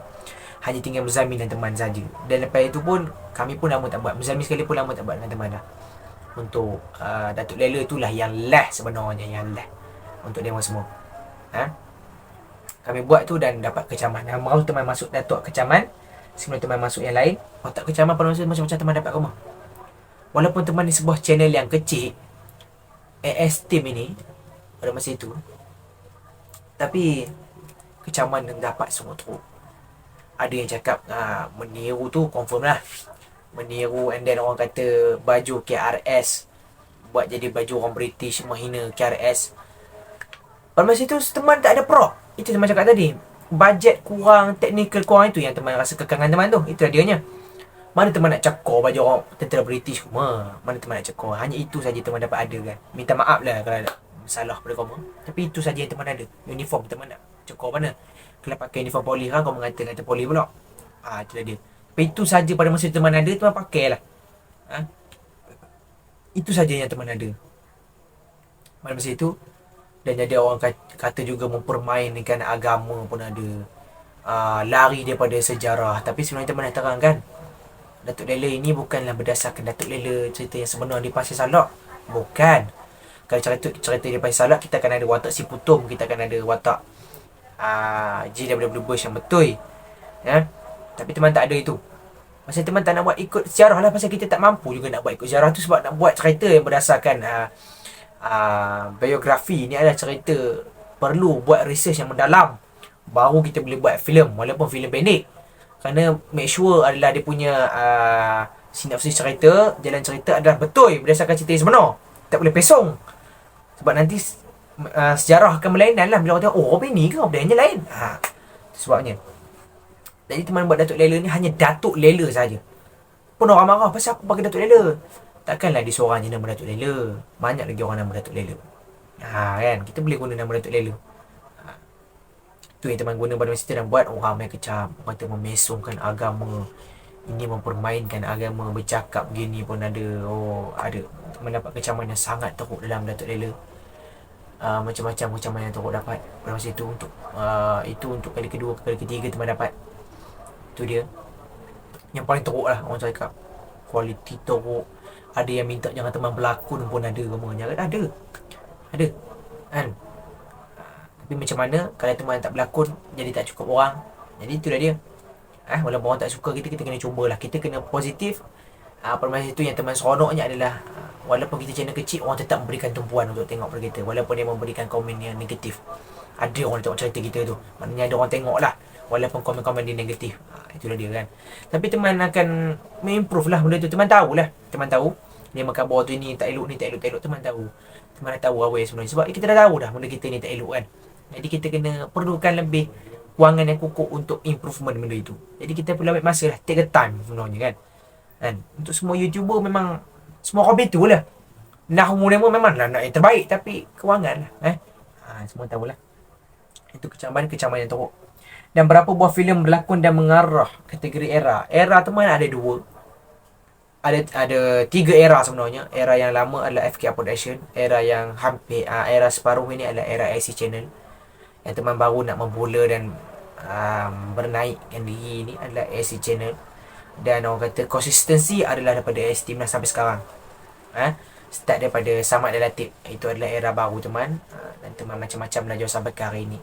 Hanya tinggal Muzaimin dan teman saja. Dan lepas itu pun kami pun lama tak buat. Muzaimin sekali pun lama tak buat dengan teman dah. Untuk Datuk Lela itulah yang last sebenarnya, untuk demo semua. Kami buat tu dan dapat kecaman. Mahu teman masuk Datuk kecaman, sebelum teman masuk yang lain. Watak kecaman pada masa macam-macam teman dapat rumah. Walaupun teman di sebuah channel yang kecil, AS Team ini pada masa itu, tapi kecaman yang dapat semua tu. Ada yang cakap meniru tu confirm lah. Meniru, and then orang kata baju KRS buat jadi baju orang British, menghina KRS. Pada masa itu teman tak ada prop. Itu teman cakap tadi, bajet kurang, technical kurang, itu yang teman rasa kekangan teman tu. Itu adanya. Mana teman nak cakap baju orang tentera British mana teman nak cakap. Hanya itu saja teman dapat ada kan. Minta maaf lah kalau ada salah pada kau. Tapi itu saja yang teman ada. Uniform teman nak cakap mana. Kalau pakai uniform polis kan kau mengata polis pula. Itu dah dia. Tapi itu saja pada masa teman ada, teman pakai lah. Itu saja yang teman ada pada masa itu. Dan jadi orang kata juga mempermainkan agama pun ada. Lari daripada sejarah. Tapi sebenarnya teman nak terangkan, Datuk Lela ini bukanlah berdasarkan Datuk Lela cerita yang sebenar di Pasir Salak. Bukan. Kalau cerita di Pasir Salak, kita akan ada watak Si Putum, kita akan ada watak GW Bush yang betul. Tapi teman tak ada itu. Masa teman tak nak buat ikut sejarah lah, pasal kita tak mampu juga nak buat ikut sejarah tu, sebab nak buat cerita yang berdasarkan biografi ni adalah cerita perlu buat research yang mendalam, baru kita boleh buat filem, walaupun filem pendek. Kerana make sure adalah dia punya sinopsis cerita, jalan cerita adalah betul berdasarkan cerita yang sebenar. Tak boleh pesong. Sebab nanti sejarah akan berlainan lah. Bila orang tengok, apa ni ke? Apa yang lain? Sebabnya. Jadi teman buat Datuk Lela ni hanya Datuk Lela saja. Pun orang marah, pasal apa pakai Datuk Lela? Takkanlah dia seorang je nama Datuk Lela. Banyak lagi orang nama Datuk Lela. Kan? Kita boleh guna nama Datuk Lela. Tu yang teman guna pada masa tu, dan buat orang ramai kecam. Orang tu memesongkan agama. Ini mempermainkan agama. Bercakap begini pun ada. Ada. Mendapat kecaman yang sangat teruk dalam Datuk Lela. Macam-macam kecaman yang teruk dapat pada masa itu. Itu untuk kali kedua, kali ketiga teman dapat. Itu dia. Yang paling teruk lah orang cakap. Kualiti teruk. Ada yang minta jangan teman berlakon pun ada. Ada. Kan? Tapi macam mana kalau teman tak berlakon, jadi tak cukup orang. Jadi itulah dia. Walaupun orang tak suka kita kena cubalah. Kita kena positif. Pada masa itu yang teman seronoknya adalah walaupun kita channel kecil, orang tetap memberikan tumpuan untuk tengok pada kita. Walaupun dia memberikan komen yang negatif. Ada orang tengok cerita kita tu. Maknanya ada orang tengok lah. Walaupun komen-komen dia negatif. Itulah dia kan. Tapi teman akan improve lah benda tu. Teman tahulah. Teman tahu dia makan bawah tu ni tak elok, Teman tahu. Teman dah tahu apa sebenarnya. Sebab kita dah tahu dah benda kita ni tak elok kan. Jadi kita kena perlukan lebih wangan yang kukuh untuk improvement benda itu. Jadi kita perlu ambil masa lah. Take a time sebenarnya kan. Untuk semua YouTuber memang semua orang betul lah. Nahu memang lah nak yang terbaik. Tapi kewangan lah. Semua tahulah. Itu kecaman yang teruk. Dan berapa buah filem berlakon dan mengarah kategori era. Era teman ada dua. Ada 3 era sebenarnya. Era yang lama adalah FK Production. Era yang hampir era separuh ini adalah era AC Channel. Yang teman baru nak membola dan bernaikkan diri ni adalah AC Channel. Dan orang kata konsistensi adalah daripada AS Timnas sampai sekarang. Start daripada Samad dan Latif. Itu adalah era baru teman. Dan teman macam-macam belajar sampai ke hari ni.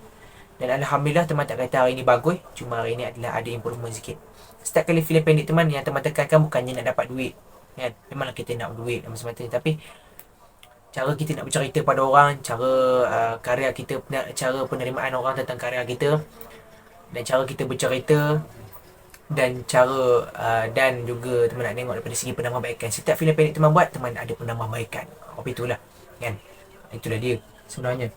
Dan Alhamdulillah teman tak kata hari ni bagus. Cuma hari ni adalah ada improvement sikit. Setiap kali filem pendek teman, yang teman tekankan bukannya nak dapat duit kan? Memanglah kita nak duit semata-mata. Tapi cara kita nak bercerita pada orang, cara karya kita, cara penerimaan orang tentang karya kita, dan cara kita bercerita, dan cara dan juga teman nak tengok daripada segi penambahbaikan. Setiap filem pendek teman buat, teman ada penambahbaikan. Apa itulah kan. Itulah dia sebenarnya.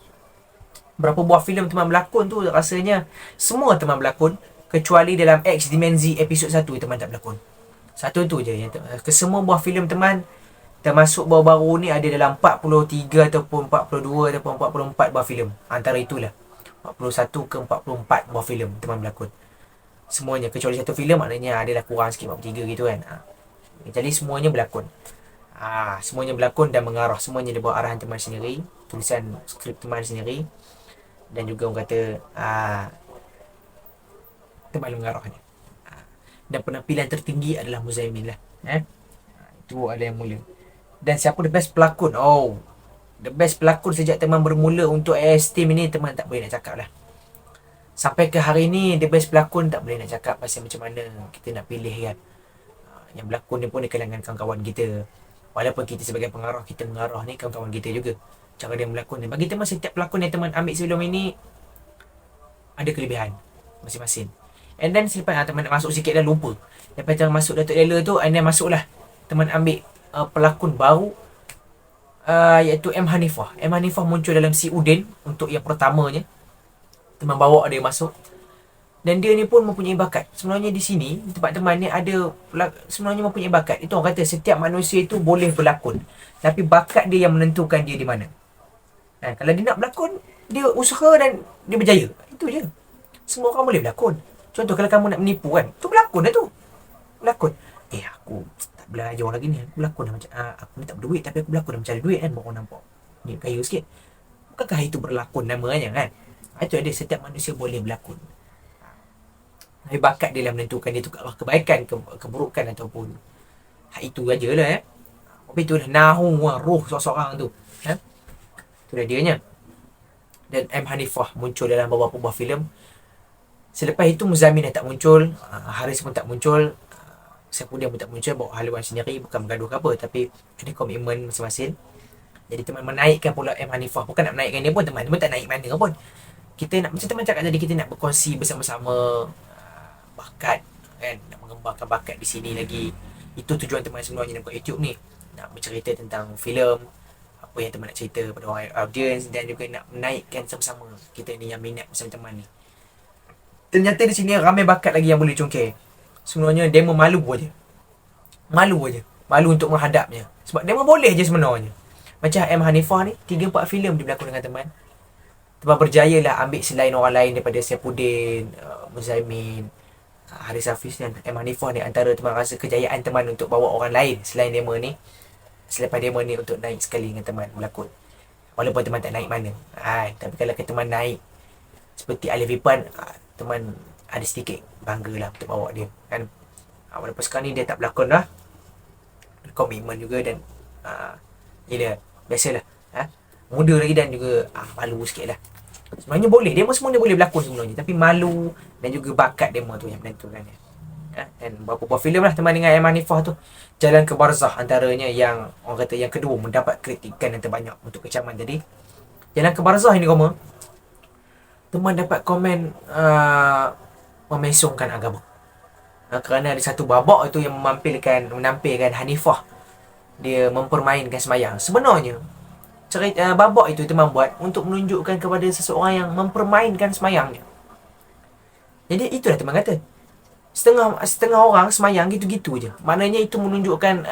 Berapa buah filem teman berlakon tu, rasanya semua teman berlakon, kecuali dalam X Dimensi episod 1 teman tak berlakon. Satu tu je yang kesemua buah filem teman, termasuk baru-baru ni, ada dalam 43 ataupun 42 ataupun 44 buah filem. Antara itulah 41 ke 44 buah filem teman berlakon. Semuanya kecuali satu filem, maknanya adalah kurang sikit 43 gitu kan. Jadi semuanya berlakon. Semuanya berlakon dan mengarah. Semuanya dia bawa arahan teman sendiri, tulisan skrip teman sendiri, dan juga orang kata teman mengarahnya. Dan penampilan tertinggi adalah Muzaimin lah. Itu adalah yang mulia. Dan siapa the best pelakon? The best pelakon sejak teman bermula untuk AS Team ini, teman tak boleh nak cakap lah. Sampai ke hari ni, the best pelakon tak boleh nak cakap pasal macam mana kita nak pilih kan. Yang berlakon ni pun di kalangan kawan-kawan kita. Walaupun kita sebagai pengarah, kita mengarah ni kawan-kawan kita juga. Cara dia berlakon ni, bagi teman, setiap pelakon yang teman ambil sebelum ini ada kelebihan masing-masing. And then selepas teman nak masuk sikit dah lupa. Lepas teman masuk Datuk Lela tu, and then masuklah teman ambil pelakon baru, iaitu M. Hanifah. M. Hanifah muncul dalam Si Udin untuk yang pertamanya. Teman bawa dia masuk. Dan dia ni pun mempunyai bakat. Sebenarnya di sini, tempat teman ni ada sebenarnya mempunyai bakat. Itu orang kata setiap manusia itu boleh berlakon. Tapi bakat dia yang menentukan dia di mana. Kalau dia nak berlakon, dia usaha dan dia berjaya. Itu je. Semua orang boleh berlakon. Contoh kalau kamu nak menipu kan, tu berlakon dah tu. Berlakon. Aku tak belajar lagi ni. Aku berlakon dah macam, aku ni tak berduit tapi aku berlakon dah mencari duit kan. Baru orang nampak. Ni kaya sikit. Bukankah itu berlakon namanya kan? Itu ada, setiap manusia boleh berlakon. Tapi bakat dia lah menentukan dia tu kebaikan, keburukan ataupun itu aja lah Tapi tu lah nahu roh seorang tu. Tu dah dianya. Dan M. Hanifah muncul dalam beberapa buah filem. Selepas itu Muzamin dah tak muncul, Haris pun tak muncul, Saifuddin pun tak muncul. Bawa haluan sendiri, bukan bergaduh ke apa, tapi ada komitmen masing-masing. Jadi teman menaikkan pula M. Hanifah. Bukan nak menaikkan dia pun, teman tak naik mana pun. Kita nak, macam teman cakap tadi, kita nak berkongsi bersama-sama bakat kan, nak mengembangkan bakat di sini lagi. Itu tujuan teman sebenarnya nak buat YouTube ni, nak bercerita tentang filem, apa yang teman nak cerita pada orang audience, dan juga nak menaikkan sama-sama kita ni yang minat bersama teman ni. Ternyata di sini ramai bakat lagi yang boleh congkir. Sebenarnya demo malu aja. Malu untuk menghadapnya. Sebab demo boleh je sebenarnya. Macam M. Hanifah ni 3-4 filem dia berlakon dengan teman. Teman berjaya lah ambil selain orang lain daripada Saifuddin, Muzamin, Haris Hafiz dan M. Hanifah ni. Antara teman rasa kejayaan teman untuk bawa orang lain selain demo ni, selepas demo ni, untuk naik sekali dengan teman berlakon. Walaupun teman tak naik mana. Tapi kalau teman naik seperti Alif Ipan, teman ada sedikit bangga lah untuk bawa dia kan. Walaupun sekarang ni dia tak berlakon dah, komitmen juga dan dia biasalah muda lagi dan juga malu sikit lah. Sebenarnya boleh, demo semua dia boleh berlakon sebenarnya, tapi malu dan juga bakat demo tu yang menentukan dia. Dan beberapa buah filem lah teman dengan M. Hanifah tu. Jalan ke Barzah antaranya yang orang kata yang kedua mendapat kritikan yang terbanyak untuk kecaman tadi. Jalan ke Barzah ini teman dapat komen memesongkan agama. Kerana ada satu babak itu yang menampilkan Hanifah dia mempermainkan sembahyang. Sebenarnya cerita babak itu teman buat untuk menunjukkan kepada seseorang yang mempermainkan sembahyangnya. Jadi itulah teman kata, setengah orang sembahyang gitu-gitu je. Maknanya itu menunjukkan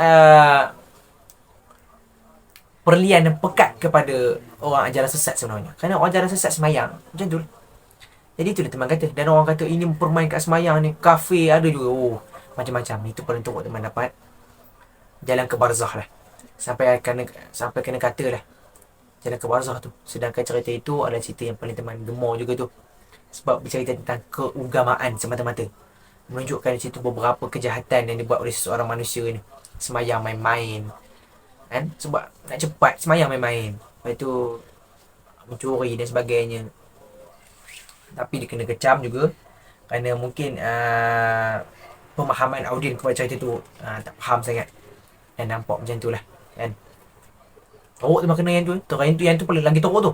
perlian dan pekat kepada orang ajaran sesat sebenarnya. Kerana orang ajaran sesat sembahyang macam tu. Jadi itulah teman kata. Dan orang kata ini mempermainkan sembahyang ni, kafir ada juga. Macam-macam. Itu paling teruk teman dapat. Jalan ke Barzah lah. Sampai kena kata lah Jalan ke Barzah tu. Sedangkan cerita itu adalah cerita yang paling teman gemar juga tu. Sebab bercerita tentang keugamaan semata-mata. Menunjukkan di situ beberapa kejahatan yang dibuat oleh seseorang manusia ni. Sembahyang main-main kan? Sebab nak cepat, sembahyang main-main. Lepas tu mencuri dan sebagainya. Tapi dia kena kecam juga. Kerana mungkin pemahaman audien kepada cerita tu tak faham sangat. Dan nampak macam tu lah kan. Teruk tu kena yang tu. Yang tu paling lagi teruk tu.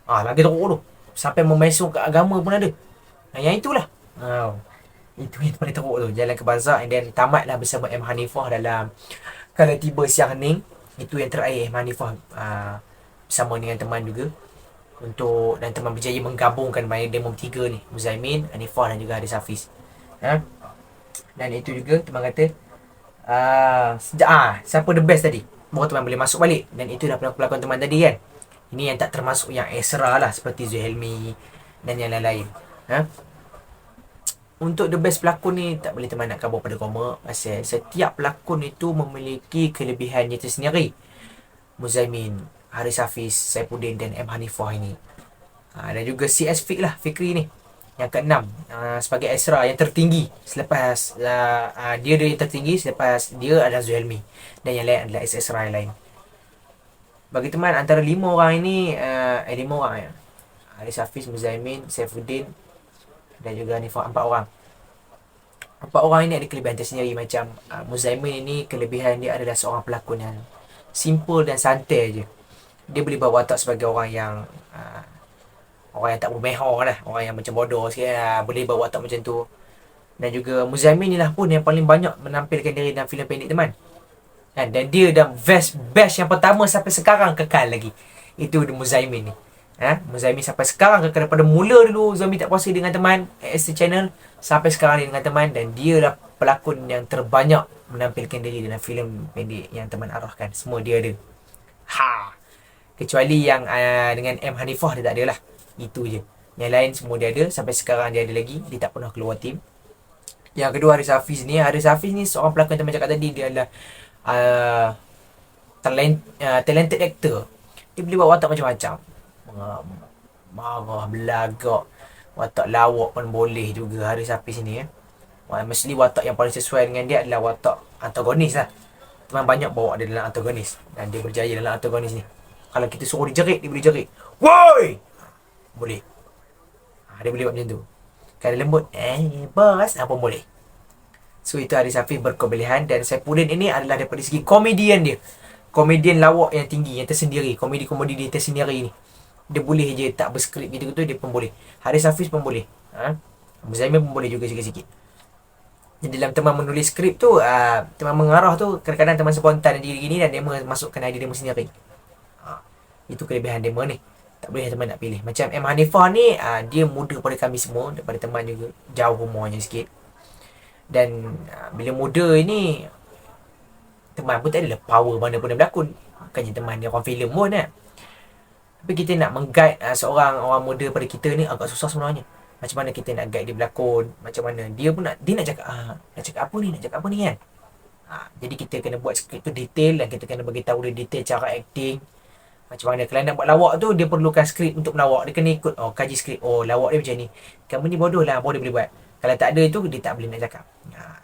Lagi teruk tu. Sampai memesong ke agama pun ada. Yang itulah. Itu yang paling teruk tu. Jalan ke Barzah. And then tamatlah bersama M. Hanifah dalam Kalau Tiba Siang Hening. Itu yang terakhir M. Hanifah bersama dengan teman juga. Dan teman berjaya menggabungkan main demo 3 ni. Muzamin, Hanifah dan juga Haris Hafiz. Dan itu juga teman kata siapa the best tadi, baru teman boleh masuk balik. Dan itu dah pelakon teman tadi kan. Ini yang tak termasuk yang Esra lah, seperti Zuhelmi dan yang lain-lain. Untuk the best pelakon ni tak boleh teman nak kabur pada koma. Pasal setiap pelakon itu memiliki kelebihannya tersendiri. Muzamin, Haris Hafiz, Saifuddin dan M. Hanifah ini. Dan juga CS Fikri ni yang ke-6 sebagai Esra yang tertinggi. Selepas dia yang tertinggi, selepas dia adalah Zuhelmi dan yang lain adalah Esra yang lain. Bagi teman, antara 5 orang ini 5 orang ya. Haris Hafiz, Muzamin, Saifuddin dan juga Hanifah, 4 orang. 4 orang ini ada kelebihan tersendiri. Macam Muzamin ini, kelebihan dia adalah seorang pelakon yang simple dan santai je. Dia boleh bawa watak sebagai orang yang tak bermehor lah. Orang yang macam bodoh sikit boleh bawa watak macam tu. Dan juga Muzamin ni lah pun yang paling banyak menampilkan diri dalam filem pendek teman. Dan dia dah best yang pertama sampai sekarang kekal lagi. Itu Muzamin ni. Muzami sampai sekarang daripada mula dulu Zami tak puas dengan teman AST Channel sampai sekarang dia dengan teman, dan dia lah pelakon yang terbanyak menampilkan diri dalam filem pendek yang teman arahkan. Semua dia ada. Kecuali yang dengan M Hanifah dia tak ada lah. Itu je. Yang lain semua dia ada. Sampai sekarang dia ada lagi. Dia tak pernah keluar tim. Yang kedua Haris Hafiz ni. Haris Hafiz ni seorang pelakon teman cakap tadi. Dia adalah talented actor. Dia boleh buat watak macam-macam. Marah, belagak, watak lawak pun boleh juga Haris Hafiz ni. Mesti watak yang paling sesuai dengan dia adalah watak antagonis lah. Teman banyak bawa dia dalam antagonis, dan dia berjaya dalam antagonis ni. Kalau kita suruh dia jerit, dia boleh jerit. Woi! Boleh. Dia boleh buat macam tu. Kalau lembut, bos, apa boleh. So itu Haris Hafiz berkebolehan. Dan Saifuddin ini adalah daripada segi komedian dia. Komedian lawak yang tinggi, yang tersendiri. Komedi-komedi dia tersendiri ni. Dia boleh je tak berskrip gitu-gitu, dia pun boleh. Haris Hafiz pun boleh. Muzaimil pun boleh juga sikit-sikit. Jadi dalam teman menulis skrip tu, teman mengarah tu, kadang-kadang teman spontan diri gini dan dia masukkan idea dia sendiri. Itu kelebihan dia ni. Tak boleh teman nak pilih. Macam M Hanifah ni, dia muda pada kami semua, daripada teman juga. Jauh umurnya sikit. Dan bila muda ini, teman pun tak adalah power mana pun dia berlakon. Bukannya teman dia orang filem pun kan. Tapi kita nak meng-guide seorang orang muda pada kita ni agak susah sebenarnya. Macam mana kita nak guide dia berlakon, macam mana dia pun nak cakap nak cakap apa ni kan. Jadi kita kena buat skrip tu detail, dan kita kena bagi tahu dia detail cara acting. Macam mana kalau nak buat lawak tu, dia perlukan skrip untuk melawak. Dia kena ikut kaji skrip. Lawak dia macam ni. Kamu ni bodoh lah, boleh boleh buat. Kalau tak ada itu, dia tak boleh nak cakap.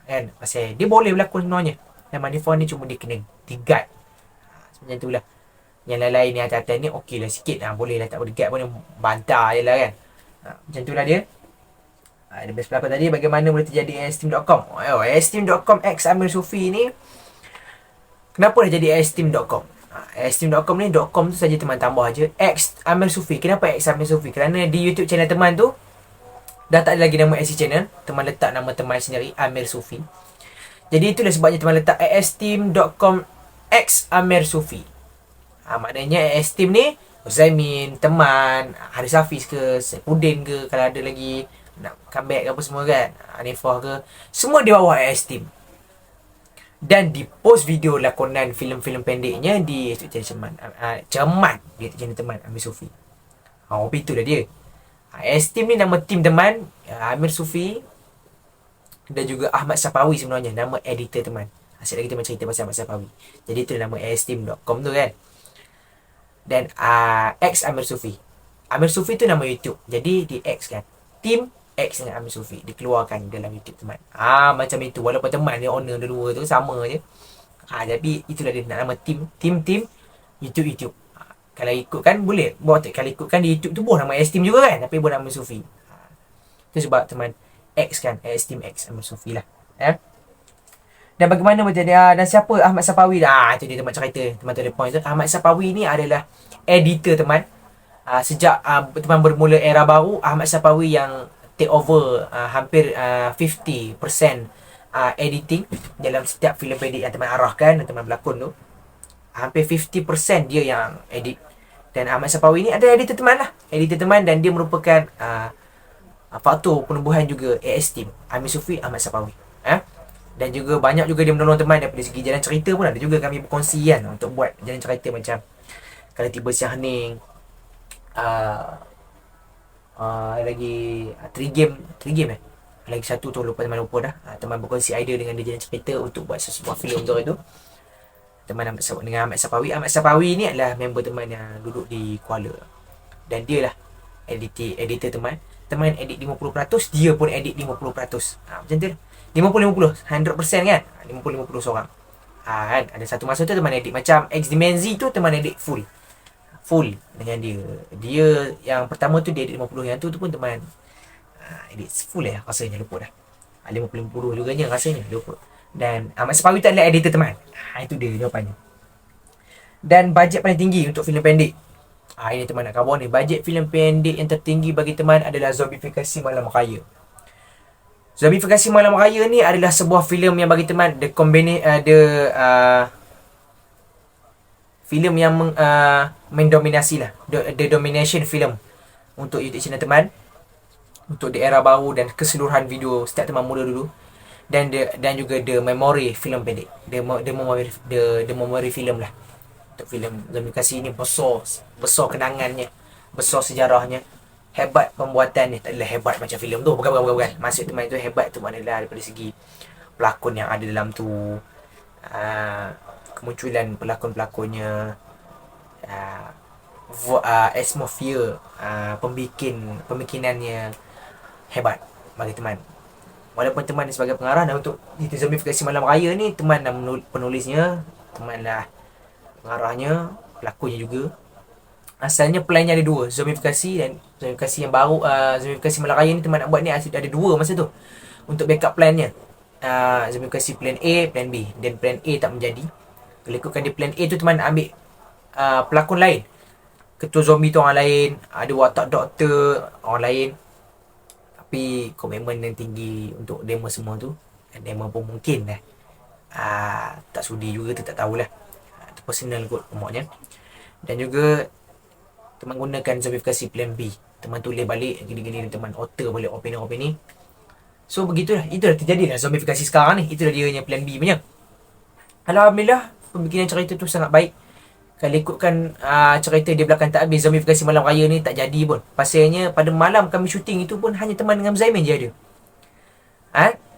Kan? Pasal dia boleh berlakon sebenarnya. Dan Manifah ni cuma dia kena di-guide. Macam tu lah. Yang lain-lain ni atas-atas ni okey lah sikit lah. Boleh lah, tak boleh guide pun bantah je lah kan. Macam tu lah dia. Ada best pelakon tadi. Bagaimana boleh terjadi ASTeam.com. ASTeam.com X Amir Sufi ni, kenapa dah jadi ASTeam.com? ASTeam.com ni, .com tu saja teman tambah je. X Amir Sufi. Kenapa X Amir Sufi? Kerana di YouTube channel teman tu dah tak ada lagi nama AST Channel. Teman letak nama teman sendiri, Amir Sufi. Jadi itulah sebabnya teman letak ASTeam.com X Amir Sufi. Maknanya ASTeam ni Zaimin, teman, Haris Hafiz ke, Saifuddin ke, kalau ada lagi nak comeback ke apa semua kan, Hanifah ke, semua di bawah ASTeam. Dan di post video lakonan filem-filem pendeknya di YouTube channel Cermat di YouTube channel teman Amir Sufi. Itulah dia. ASTeam ni nama tim teman Amir Sufi dan juga Ahmad Sapawi sebenarnya nama editor teman. Asyik lagi teman cerita pasal Ahmad Sapawi. Jadi itu nama ASTeam.com tu kan. Dan X Amir Sufi. Amir Sufi tu nama YouTube. Jadi di X kan. Team X dengan Amir Sufi dikeluarkan dalam YouTube teman. Macam itu. Walaupun teman dia owner dua-dua tu sama je. Tapi itulah dia nak nama team YouTube. Kalau ikutkan boleh. Kalau ikutkan di YouTube tu boleh nama ASTeam juga kan. Tapi boleh nama Amir Sufi. Itu sebab teman X kan. ASTeam X Amir Sufi lah. Dan bagaimana berjaya, dan siapa Ahmad Sapawi? Itu dia teman cerita. Teman tu ada point tu. Ahmad Sapawi ni adalah editor teman. Sejak teman bermula era baru, Ahmad Sapawi yang take over hampir 50% editing dalam setiap filem pendek yang teman arahkan dan teman berlakon tu. Hampir 50% dia yang edit. Dan Ahmad Sapawi ni ada editor teman lah. Editor teman, dan dia merupakan faktor penubuhan juga ASTeam. Amir Sufi, Ahmad Sapawi. Dan juga banyak juga dia menolong teman daripada segi jalan cerita pun ada juga kami berkongsi kan untuk buat jalan cerita macam kalau tiba Siah Ning, lagi 3 game lagi satu tu lupa dah. Teman berkongsi idea dengan dia jalan cerita untuk buat sebuah filem tu. Teman dengan Ahmad Sapawi. Ahmad Sapawi ni adalah member teman yang duduk di Kuala, dan dia lah editor teman. Teman edit 50%, dia pun edit 50%. Macam tu lah. 50-50, 100% kan. 50-50 seorang. Kan ada satu masa tu teman edit macam X Dimensi tu, teman edit full dengan dia. Dia yang pertama tu dia edit 50, yang tu pun teman edit full rasanya lupa dah. 50-50 juganya rasanya lupa. Dan Ahmad Sapawi tu adalah editor teman. Itu dia jawapannya. Dan bajet paling tinggi untuk filem pendek. Ini teman nak khabar ni. Bajet filem pendek yang tertinggi bagi teman adalah Zombifikasi Malam Raya. Zombifikasi Malam Raya ni adalah sebuah filem yang bagi teman filem yang mendominasi lah, the domination film untuk YouTube channel teman, untuk di era baru dan keseluruhan video setiap teman mula dulu. Dan juga the memory film pendek, the memory film lah. Untuk filem Zombie Kasih ni besar kenangannya, besar sejarahnya, hebat pembuatannya. Tak adalah hebat macam filem tu, bukan. Maksud teman itu hebat tu maknanya daripada segi pelakon yang ada dalam tu, kemunculan pelakon-pelakonnya, atmosphere, pembikinannya hebat bagi teman. Walaupun teman sebagai pengarah, dan untuk cerita Zombifikasi Malam Raya ni, teman dah penulisnya, teman lah pengarahnya, pelakonnya juga. Asalnya plannya ada dua, Zombifikasi dan Zombifikasi yang baru, Zombifikasi Malam Raya ni teman nak buat ni ada dua masa tu untuk backup plannya. Zombifikasi plan A, plan B, dan plan A tak menjadi. Kalau ikutkan di plan A tu, teman nak ambil pelakon lain, ketua zombie tu orang lain, ada watak doktor orang lain, tapi komitmen yang tinggi untuk demo semua tu, dan demo pun mungkin lah tak sudi juga tu, tak tahulah, itu personal kot umurnya. Dan juga teman gunakan Zombifikasi plan B, teman tulis balik gini-gini, teman alter balik opini. So begitulah, itulah terjadilah Zombifikasi sekarang ni. Itulah dia punya plan B punya. Alhamdulillah, pembikinan cerita tu sangat baik. Kalau ikutkan cerita di belakang tak habis, Zombifikasi Malam Raya ni tak jadi pun. Pasalnya pada malam kami syuting itu pun hanya teman dengan Zaimin je ada.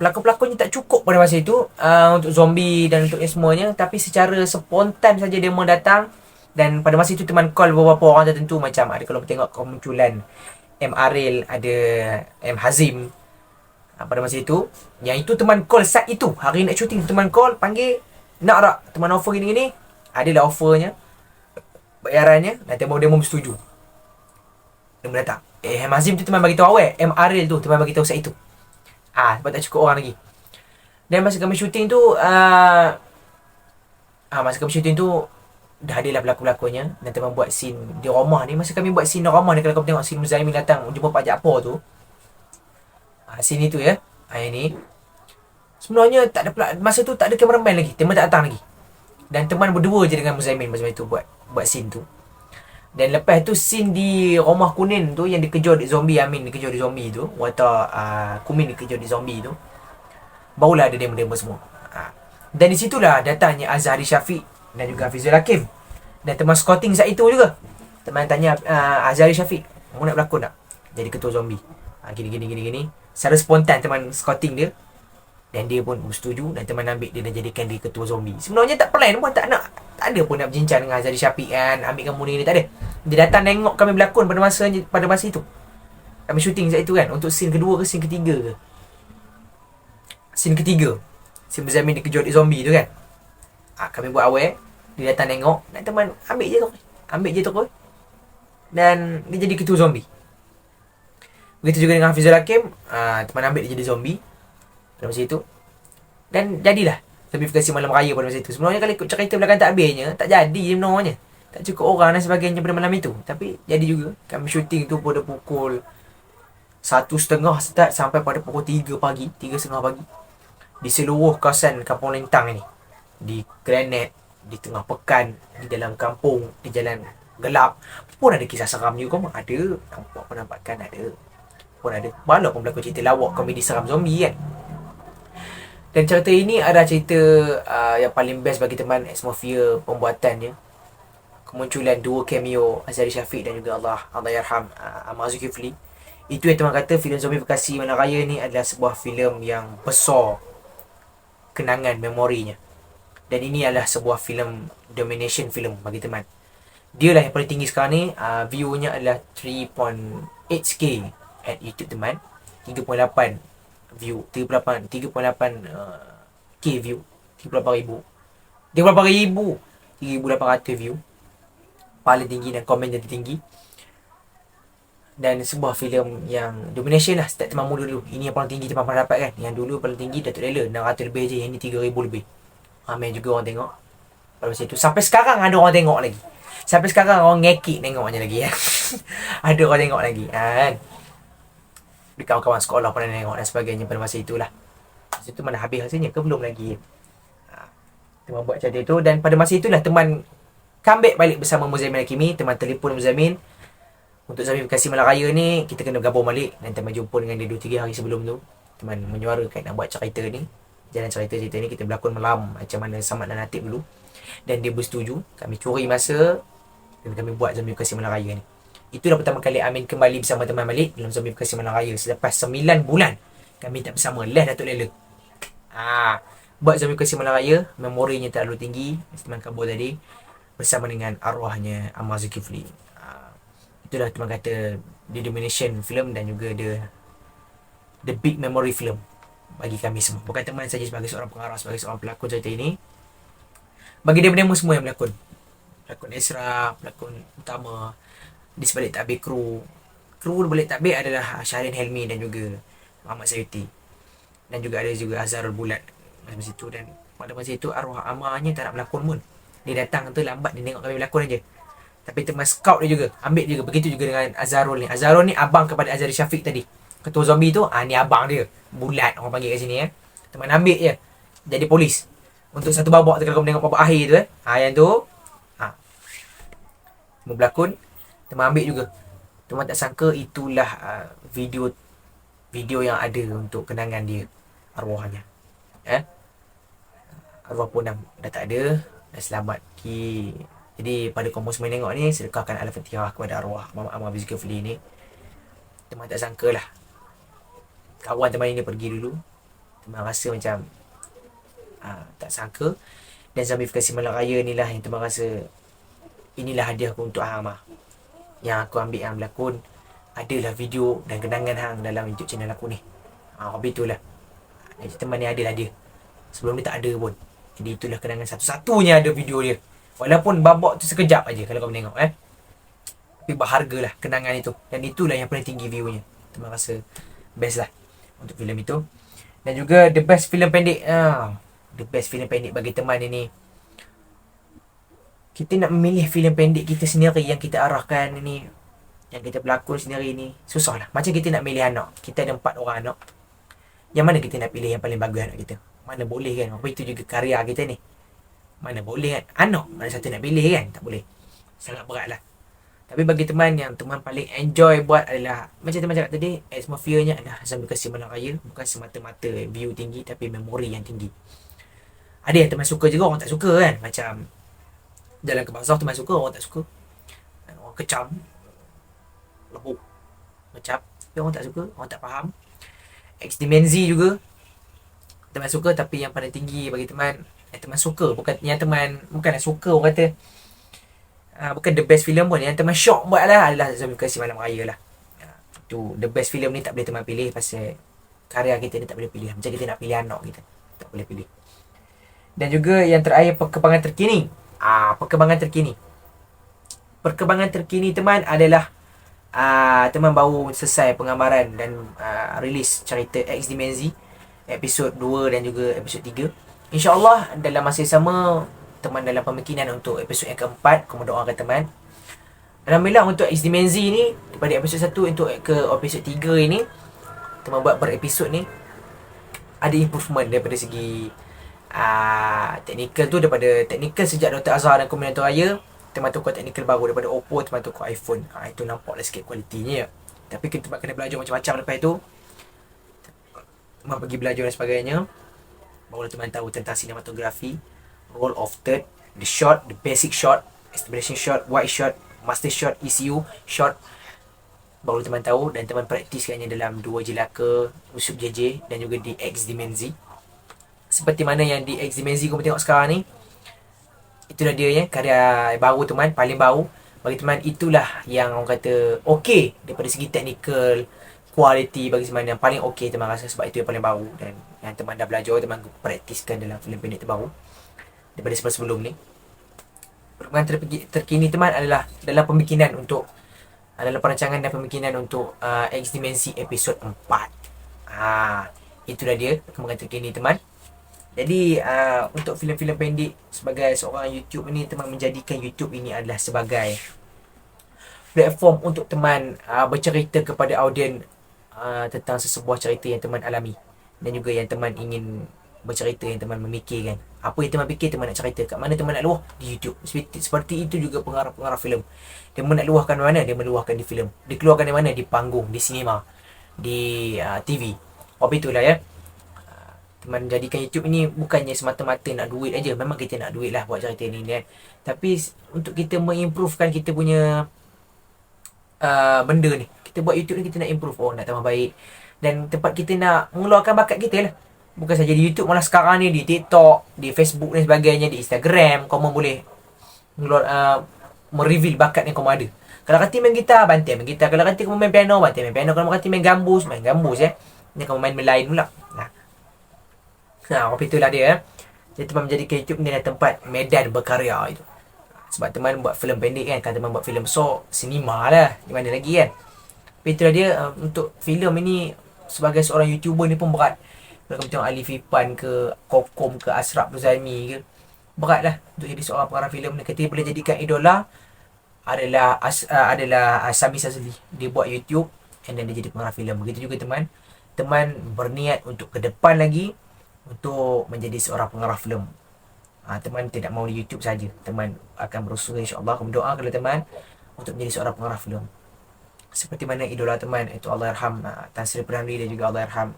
Pelakon-pelakonnya tak cukup pada masa itu untuk zombie dan untuk semuanya. Tapi secara spontan saja dia datang. Dan pada masa itu teman call beberapa orang tertentu, macam ada kalau tengok kemunculan M. Aril, ada M. Hazim pada masa itu. Yang itu teman call saat itu, hari nak syuting, teman call panggil, nak tak teman offer gini-gini. Adalah offernya, bayarannya, dan dia mau bersetuju. Dia datang. M. Hazim tu teman bagi tahu awal, M. Aril tu teman bagi tahu saat itu. Sebab tak cukup orang lagi. Dan masa kami syuting tu, dah adalah pelakon-pelakonnya, dan teman buat scene di rumah ni. Masa kami buat scene di rumah ni, kalau kau tengok scene Muzaimin datang jumpa Pak Jaafar tu, scene itu ya, ini sebenarnya tak ada masa tu, tak ada cameraman lagi, teman tak datang lagi, dan teman berdua je dengan Muzaimin masa itu buat scene tu. Dan lepas tu scene di rumah Kunin tu, yang dikejar di zombie, Amin dikejar di zombie tu, watak Kumin dikejar di zombie tu, barulah ada demo-demo semua. Dan di situlah datangnya Azhari Syafiq dan juga Hafizul Hakim. Dan teman scouting saat itu juga, teman tanya Azhari Syafiq, mau nak berlakon tak jadi ketua zombie? Gini. Secara spontan teman scouting dia, dan dia pun bersetuju, dan teman ambil dia dan jadikan dia ketua zombie. Sebenarnya tak plan pun, tak ada pun nak berbincang dengan Azhari Syafiq kan, ambil kamu ni, tak ada. Dia datang tengok kami berlakon pada masa itu. Kami syuting saat itu kan, untuk scene kedua ke scene ketiga ke? Scene ketiga, scene Berzamin dikejut di zombie tu kan. Kami buat awal, dia datang tengok, dan teman ambil je terus, dan dia jadi ketua zombie. Begitu juga dengan Hafizul Hakim, teman ambil dia jadi zombie pada masa itu. Dan jadilah Zombifikasi Malam Raya pada masa itu. Sebenarnya kalau ikut cerita belakang tak habisnya, tak jadi sebenarnya. Tak cukup orang dan sebagainya pada malam itu. Tapi jadi juga. Kami syuting tu pada pukul 1:30 start sampai pada pukul 3 pagi, 3:30 pagi. Di seluruh kawasan Kampung Lintang ini. Di Granite, di tengah pekan, di dalam kampung, di jalan gelap. Pun ada kisah seram juga, ada. Nampak penampakan ada. Pun ada. Walaupun berlaku cerita lawak komedi seram zombie kan. Dan cerita ini adalah cerita yang paling best bagi teman, atmosphere pembuatannya. Kemunculan dua cameo Azhari Syafiq dan juga Allahyarham Ammar Zulkifli. Itu yang teman kata filem Zombifikasi Malam Raya ni adalah sebuah filem yang besar kenangan memorinya. Dan ini adalah sebuah filem domination film bagi teman. Dia lah yang paling tinggi sekarang ni. View-nya adalah 3.8k at YouTube teman. 3.8 view, 38 k view, 38,800 view, paling tinggi, dan komen jadi tinggi. Dan sebuah filem yang domination lah setiap teman mula dulu. Ini yang paling tinggi teman pernah dapat kan. Yang dulu paling tinggi Datuk Lela 600 lebih je, yang ni 3,000 lebih. Ramai juga orang tengok pada masa itu. Sampai sekarang ada orang tengok lagi. Sampai sekarang orang ngekik tengoknya lagi ya. Ada orang tengok lagi kan. Kawan-kawan sekolah pernah tengok dan sebagainya pada masa itulah. Masa itu mana habis rasanya ke belum lagi. Teman buat cerita itu, dan pada masa itulah teman comeback balik bersama Muzamin Hakimi. Teman telefon Muzamin. Untuk Zamifikasi Malaya ni, kita kena bergabung balik. Dan teman jumpa dengan dia 2-3 hari sebelum tu. Teman menyuarakan nak buat cerita ni. Jalan cerita ni kita berlakon malam macam mana Samad dan Natib dulu. Dan dia bersetuju. Kami curi masa dan kami buat Zamifikasi Malaya ni. Itulah pertama kali Amin kembali bersama teman balik dalam Zamifikasi Malaya selepas 9 bulan kami tak bersama. Les Datuk Lela. Buat Zamifikasi Malaya, memorinya tak terlalu tinggi. Teman kabur tadi bersama dengan arwahnya Ammar Zulkifli. Itulah teman kata the domination film dan juga the big memory film bagi kami semua. Bukan teman saja sebagai seorang pengarah, sebagai seorang pelakon cerita ini. Bagi demo semua yang berlakon. Pelakon Esra, pelakon utama, di sebalik takbir kru. Kru balik takbir adalah Syahrin Helmi dan juga Muhammad Sayuti. Dan juga ada juga Azharul Bulat masa situ. Dan pada masa itu arwah Ammarnya tak nak berlakon pun. Dia datang tu lambat, dia tengok kami berlakon aja. Tapi teman scout dia juga, ambil juga. Begitu juga dengan Azharul ni. Azharul ni abang kepada Azhari Syafiq tadi. Ketua zombie tu, ni abang dia. Bulat orang panggil kat sini Teman ambil je. Jadi polis. Untuk satu babak tu kalau kau tengok babak akhir tu yang tu. Teman berlakon. Teman ambil juga. Teman tak sangka itulah video yang ada untuk kenangan dia. Arwahnya. Arwah pun dah tak ada. Dah selamat. Jadi pada kaum semua tengok ni, sedekahkan Al-Fatihah kepada arwah Muhammad Ammar Zulkifli ni. Teman tak sangka lah kawan teman ini pergi dulu. Teman rasa macam tak sangka. Dan Zamifikasi Malaya ni lah yang teman rasa inilah hadiah aku untuk Ammar. Yang aku ambil yang berlakon adalah video dan kenangan hang dalam YouTube channel aku ni. Habis itulah. Jadi teman ni adalah dia. Sebelum ni tak ada pun. Jadi itulah kenangan satu-satunya ada video dia. Walaupun babak tu sekejap aja kalau kau tengok tapi berharga lah kenangan itu. Dan itulah yang paling tinggi view-nya. Teman rasa best lah untuk filem itu. Dan juga the best filem pendek. The best filem pendek bagi teman ini. Kita nak memilih filem pendek kita sendiri yang kita arahkan ini, yang kita berlakon sendiri ni, susah lah. Macam kita nak milih anak. Kita ada 4 orang anak. Yang mana kita nak pilih yang paling bagus anak kita? Mana boleh kan? Apa itu juga karya kita ni. Mana boleh kan? Anak mana satu nak pilih kan? Tak boleh. Sangat berat lah. Tapi bagi teman yang teman paling enjoy buat adalah, macam teman cakap tadi, atmosphere-nya adalah Zamifikasi Malaya. Bukan semata-mata view tinggi, tapi memori yang tinggi. Ada yang teman suka juga, orang tak suka kan. Macam Jalan ke Barzakh teman suka, orang tak suka. Orang kecam, lebuk, ngecap. Tapi orang tak suka, orang tak faham. X-Dimensi juga teman suka, tapi yang paling tinggi bagi teman teman suka, bukanlah suka orang kata, bukan the best film pun, yang teman shock buat lah adalah Zamifikasi Malaya lah. Tu the best film ni tak boleh teman pilih, pasal karya kita ni tak boleh pilih. Macam kita nak pilih anak kita, tak boleh pilih. Dan juga yang terakhir, perkembangan terkini. Perkembangan terkini teman adalah teman baru selesai penggambaran dan rilis cerita X-Dimensi episod 2 dan juga episod 3. InsyaAllah dalam masa yang sama, teman dalam pemikiran untuk episod yang keempat. Aku mendoakan teman. Alhamdulillah untuk X-Dimensi ni, daripada episod 1 untuk ke episod 3 ini, teman buat berepisod ni ada improvement daripada segi teknikal tu. Daripada teknikal sejak Dr. Azhar dan Kombinator Raya, teman tukar teknikal baru. Daripada Oppo, teman tukar iPhone. Itu nampaklah sikit kualitinya. Tapi kita kena belajar macam-macam lepas itu. Teman pergi belajar dan sebagainya. Barulah teman tahu tentang sinematografi, roll of third, the shot, the basic shot, establishing shot, wide shot, master shot, ECU shot. Baru teman tahu dan teman praktiskannya dalam 2 Jelaka, Usub JJ dan juga di X-Dimensi. Seperti mana yang di X-Dimensi kau tengok sekarang ni. Itulah dia karya baru teman, paling baru. Bagi teman itulah yang orang kata okey daripada segi teknikal, kualiti bagi teman yang paling okey teman rasa, sebab itu yang paling baru. Dan yang teman dah belajar, teman praktiskan dalam filem pendek terbaru daripada sebelum ni. Perkembangan terkini teman adalah dalam pembikinan untuk dalam perancangan dan pembikinan untuk X-Dimensi episod 4. Itulah dia perkembangan terkini teman. Jadi untuk filem-filem pendek, sebagai seorang YouTube ini, teman menjadikan YouTube ini adalah sebagai platform untuk teman bercerita kepada audien tentang sesebuah cerita yang teman alami, dan juga yang teman ingin bercerita, yang teman memikirkan. Apa yang teman fikir, teman nak cerita. Kat mana teman nak luah? Di YouTube. Seperti itu juga pengarah-pengarah filem. Dia nak luahkan mana? Dia meluahkan di filem. Dikeluarkan di mana? Di panggung, di sinema, di TV. Apa itulah ya. Teman jadikan YouTube ini bukannya semata-mata nak duit aja. Memang kita nak duit lah buat cerita ni kan. Tapi untuk kita mengimprovekan kita punya benda ni. Kita buat YouTube ni kita nak improve. Oh, nak tambah baik. Dan tempat kita nak mengeluarkan bakat kita lah. Bukan saja di YouTube, malah sekarang ni di TikTok, di Facebook dan sebagainya, di Instagram, kamu boleh mereveal bakat yang kamu ada. Kalau kata main gitar, bantai main gitar. Kalau kata kamu main piano, bantai main piano. Kalau kata main gambus, main gambus ya. Ni kamu main melain pula. Apa itulah dia. Jadi teman menjadikan YouTube ni adalah tempat medan berkarya itu. Sebab teman buat filem pendek kan. Kalau teman buat filem besar, sinema lah. Di mana lagi kan. Tapi itulah dia, untuk filem ini sebagai seorang YouTuber ni pun berat. Kalau kamu tengok Ali Fipan ke, Kokom ke, Ashraf Nuzami ke, berat lah untuk jadi seorang pengarah filem ni. Ketika boleh jadikan idola adalah Sami Sazli. Dia buat YouTube and then dia jadi pengarah filem. Begitu juga teman. Teman berniat untuk ke depan lagi untuk menjadi seorang pengarah filem. Teman tidak mau di YouTube saja. Teman akan berusaha, insya-Allah. Aku berdoa kepada teman untuk menjadi seorang pengarah filem. Seperti mana idola teman itu Allahyarham Tan Sri P.Ramlee dan juga Allahyarham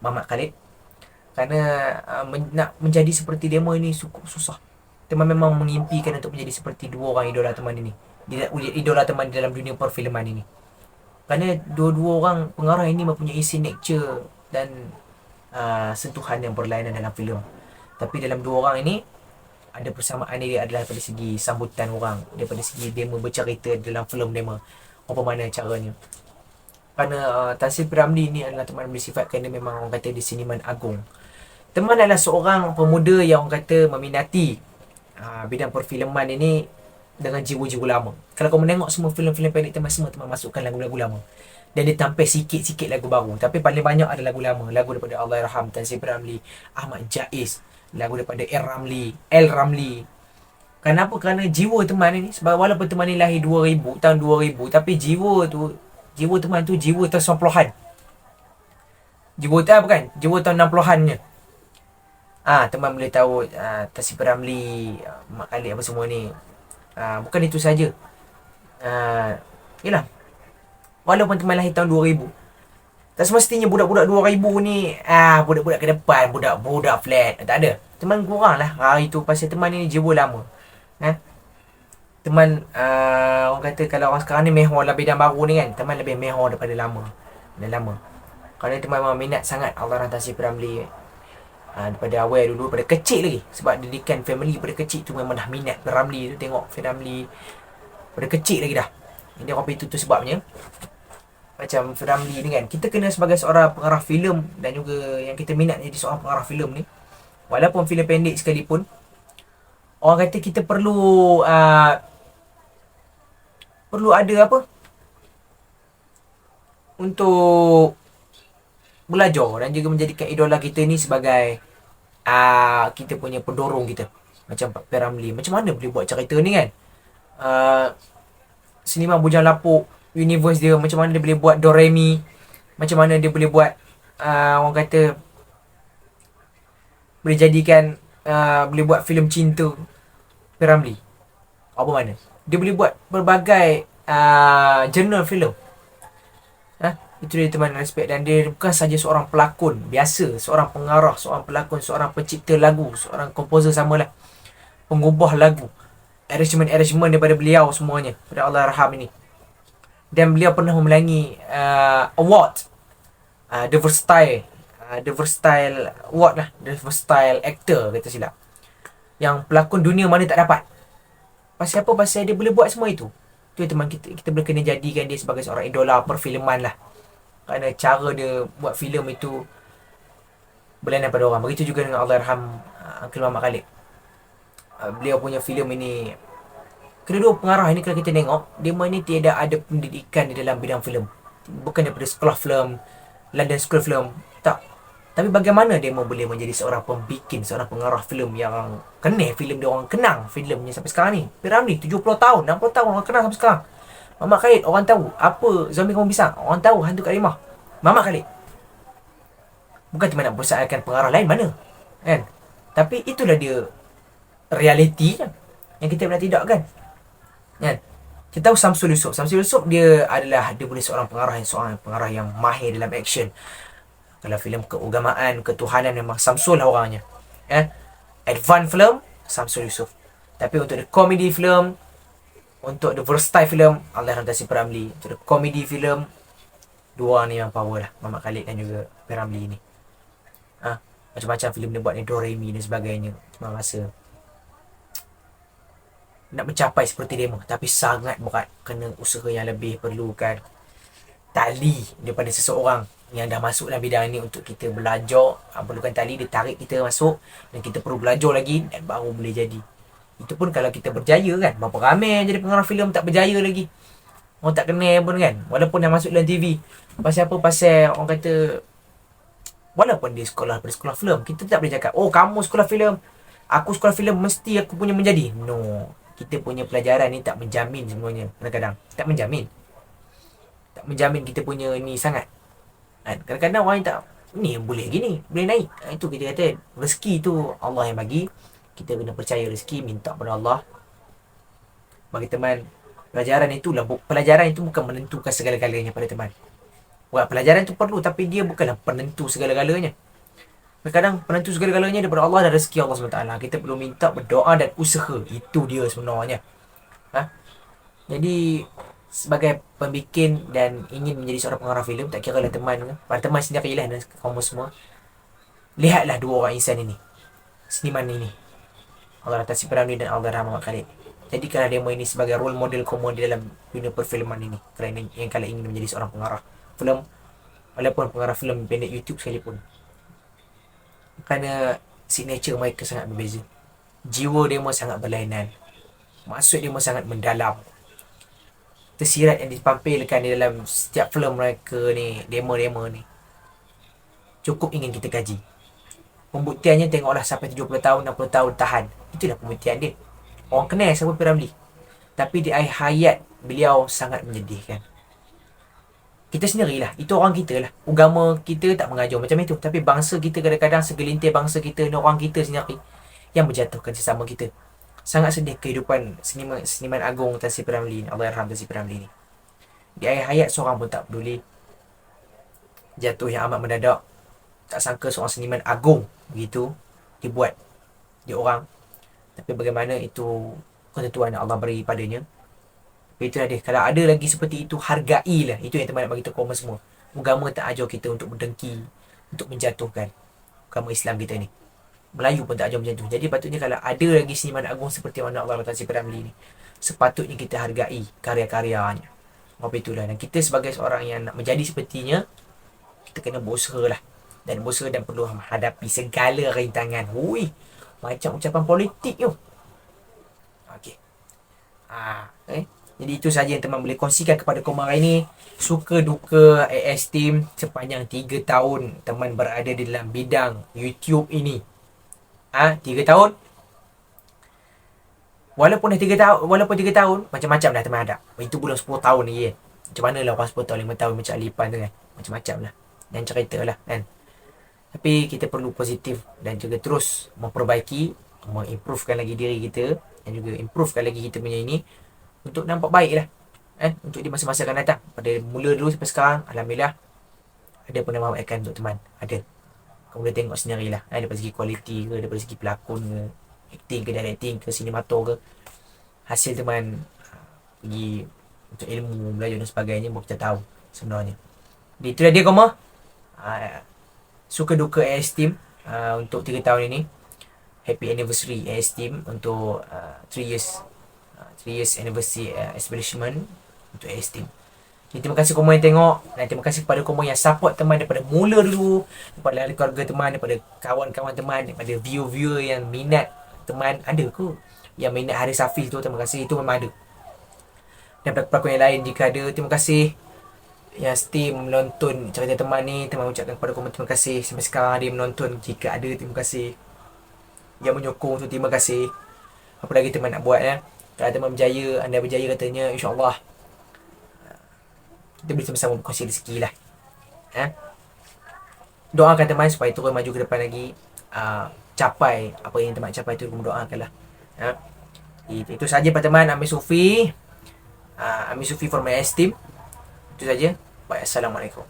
Muhammad Khalid. Kerana nak menjadi seperti demo ini cukup susah. Teman memang mengimpikan untuk menjadi seperti dua orang idola teman ini. Idola teman di dalam dunia perfilman ini. Kerana dua-dua orang pengarah ini mempunyai signature dan sentuhan yang berlainan dalam filem. Tapi dalam dua orang ini ada persamaan dia adalah pada segi sambutan orang, daripada segi demo bercerita dalam filem demo. Apa mana caranya. Kerana Tan Sri P.Ramlee ni adalah teman bersifatkan dia memang orang kata di seniman agung. Teman adalah seorang pemuda yang orang kata meminati bidang perfilman ini dengan jiwa-jiwa lama. Kalau kamu tengok semua filem-filem pendek teman, semua teman masukkan lagu-lagu lama. Dan dia tampil sikit-sikit lagu baru. Tapi paling banyak ada lagu lama. Lagu daripada Allahyarham Tan Sri P.Ramlee, Ahmad Jais, lagu daripada El Ramli. Kenapa? Kerana jiwa teman ni, sebab walaupun teman ni lahir 2000, tahun 2000, tapi jiwa teman tu jiwa tahun 90-an. Jiwa tu bukan, jiwa tahun 60-annya. Teman boleh tahu Tan Sri P.Ramlee, Mak Khalid apa semua ni. Bukan itu saja. Yalah. Walaupun teman lahir tahun 2000, tak semestinya budak-budak 2000 ni budak-budak ke depan, budak-budak flat. Tak ada. Teman kurang lah itu pasal teman ni jiwa lama. Teman orang kata kalau orang sekarang ni mehor lah bidang baru ni kan, teman lebih mehor daripada lama. Kerana teman memang minat sangat Allahyarham Tan Sri P.Ramlee daripada awal dulu, daripada kecil lagi. Sebab didikan family daripada kecil tu memang dah minat P.Ramlee tu, tengok P.Ramlee daripada kecil lagi dah. Ini orang itu sebabnya macam P.Ramlee ni kan, kita kena sebagai seorang pengarah filem dan juga yang kita minat jadi seorang pengarah filem ni, walaupun filem pendek sekalipun, orang kata kita perlu ada apa untuk belajar dan juga menjadikan idola kita ni sebagai kita punya pendorong kita. Macam P.Ramlee, macam mana boleh buat cerita ni kan, Seniman Bujang Lapuk universe dia, macam mana dia boleh buat Doremi, macam mana dia boleh buat orang kata boleh jadikan boleh buat filem cinta P.Ramlee. Apa mana dia boleh buat berbagai genre filem. Itu dia teman respect. Dan dia bukan saja seorang pelakon biasa, seorang pengarah, seorang pelakon, seorang pencipta lagu, seorang komposer samalah, pengubah lagu, arrangement daripada beliau semuanya pada Allahyarham ini. Dan beliau pernah memenangi award The Versatile Award lah, The Versatile Actor kata silap, yang pelakon dunia mana tak dapat. Pasal apa? Pasal dia boleh buat semua itu. Tu teman kita boleh kena jadikan dia sebagai seorang idola perfilman lah. Kerana cara dia buat filem itu berlainan pada orang. Begitu juga dengan Allahyarham Uncle Muhammad Khalid. Beliau punya filem ini, kedua pengarah ini kalau kita tengok, dia ni tiada ada pendidikan di dalam bidang filem. Bukan daripada sekolah filem, London School Film, tak. Tapi bagaimana dia boleh menjadi seorang pembikin, seorang pengarah filem yang kenal filem dia, orang kenang filemnya sampai sekarang ni. P.Ramlee 70 tahun, 60 tahun orang kenal sampai sekarang. Muhammad Khalid orang tahu apa Zombie Kampung Pisang, orang tahu Hantu Kat Rimah. Muhammad Khalid. Bukan cuma nak berusahakan pengarah lain mana, kan? Tapi itulah dia realiti yang kita pernah tidak kan. Kan? Kita tahu Samsul Yusof. Samsul Yusof dia boleh seorang pengarah yang mahir dalam action. Kalau filem keagamaan, ketuhanan memang Samsul lah orangnya. Advance film Samsul Yusof. Tapi untuk the comedy film, untuk the versatile film Allahyarham Tasib Ramli. Untuk the comedy film, dua ni yang power lah, Muhammad Khalid dan juga Ramli ni. Macam-macam filem dia buat ni, Doremi dan sebagainya. Cuma rasa nak mencapai seperti demo, tapi sangat berat, kena usaha yang lebih, perlukan tali daripada seseorang yang dah masuk dalam bidang ni untuk kita belajar. Perlukan tali, dia tarik kita masuk dan kita perlu belajar lagi dan baru boleh jadi. Itu pun kalau kita berjaya kan. Berapa ramai jadi pengarah filem tak berjaya lagi, orang tak kenal pun kan, walaupun dah masuk dalam TV. Pasal apa? Pasal orang kata walaupun dia sekolah daripada sekolah filem, kita tak boleh cakap, oh kamu sekolah filem, aku sekolah filem, mesti aku punya menjadi. No, kita punya pelajaran ni tak menjamin semuanya. Kadang-kadang tak menjamin kita punya ni sangat kan. Kadang-kadang orang tak ni boleh gini, boleh naik. Itu kita kata rezeki tu Allah yang bagi. Kita kena percaya rezeki, minta pada Allah. Bagi teman, pelajaran itu bukan menentukan segala-galanya pada teman. Buat pelajaran tu perlu, tapi dia bukanlah penentu segala-galanya. Kadang penentu segala-galanya daripada Allah dan rezeki Allah SWT. Kita perlu minta, berdoa dan usaha. Itu dia sebenarnya. Jadi sebagai pembikin dan ingin menjadi seorang pengarah filem, tak kira lah teman, pada teman sendirilah dan kamu semua, lihatlah dua orang insan ini, seniman ini, Allahyarham Tasib Ramli dan Allahyarham Muhammad Khalid. Jadikanlah demo ini sebagai role model kamu di dalam dunia perfilman ini, kerana yang kalian ingin menjadi seorang pengarah filem, walaupun pengarah filem pendek YouTube sekalipun. Kerana signature mereka sangat berbeza, jiwa demo sangat berlainan, maksud demo sangat mendalam, tersirat yang dipampilkan di dalam setiap filem mereka ni, demo-demo ni, cukup ingin kita kaji. Pembuktiannya tengoklah sampai 70 tahun, 60 tahun tahan. Itulah pembuktian dia. Orang kenal siapa P. Ramlee, tapi di akhir hayat beliau sangat menyedihkan. Kita sendirilah, itu orang kita lah. Agama kita tak mengajar macam itu, tapi bangsa kita kadang-kadang, segelintir bangsa kita, orang kita sendiri yang menjatuhkan sesama kita. Sangat sedih kehidupan seniman agung Tasib Ramli, Allahyarham Tasib Ramli ni. Di akhir hayat seorang pun tak peduli. Jatuh yang amat mendadak. Tak sangka seorang seniman agung begitu dibuat dia orang. Tapi bagaimana itu ketentuan yang Allah beri padanya. Tapi itulah dia. Kalau ada lagi seperti itu, hargailah. Itu yang teman nak bagi tahu semua. Agama tak ajar kita untuk berdengki, untuk menjatuhkan agama Islam kita ni. Melayu pun tak ajar macam tu. Jadi patutnya kalau ada lagi seniman agung seperti mana Allahyarham Tasib Ramli ni, sepatutnya kita hargai karya-karyanya. Apa itulah. Dan kita sebagai seorang yang nak menjadi sepertinya, kita kena berusaha lah. Dan berusaha dan perlu menghadapi segala rintangan. Hui, macam ucapan politik tu. Okey. Jadi itu saja yang teman boleh kongsikan kepada korang hari ini. Suka duka AS Team sepanjang 3 tahun teman berada di dalam bidang YouTube ini. 3 tahun. Walaupun 3 tahun, macam-macam dah teman ada. Itu belum 10 tahun lagi kan. Macam mana lah orang 10 tahun, 5 tahun macam Alipan tu kan. Macam-macam lah. Dan cerita lah kan. Tapi kita perlu positif dan juga terus memperbaiki, mengimprovekan lagi diri kita dan juga improvekan lagi kita punya ini untuk nampak baik lah. Untuk di masa-masa akan datang. Pada mula dulu sampai sekarang, alhamdulillah ada penambahkan untuk teman. Ada. Kamu boleh tengok sendirilah. Daripada segi kualiti ke, daripada segi pelakon ke, acting ke, directing ke, sinemato ke. Hasil teman pergi untuk ilmu, belajar dan sebagainya, baru kita tahu sebenarnya. Jadi itulah dia koma. Suka duka AS Team untuk 3 tahun ini. Happy anniversary AS Team untuk 3 years anniversary establishment untuk AS Team. Jadi terima kasih korang yang tengok, dan terima kasih kepada korang yang support teman daripada mula dulu, daripada keluarga teman, daripada kawan-kawan teman, daripada viewer yang minat teman. Ada ke yang minat Haris Hafiz tu? Terima kasih, itu memang ada. Daripada pelakon yang lain jika ada, terima kasih yang stay menonton cerita teman ni. Teman ucapkan kepada korang terima kasih sampai sekarang dia menonton. Jika ada, terima kasih. Yang menyokong tu, terima kasih. Apa lagi teman nak buat ya? Kalau teman berjaya, anda berjaya katanya, insyaAllah kita boleh sama-sama berkongsi rezeki lah. Doakan teman supaya terus maju ke depan lagi. capai apa yang teman capai itu, mendoakanlah. Ya. Itu saja Pak teman, Ami Sufi. Ami Sufi for my esteem. Itu saja. Baik, assalamualaikum.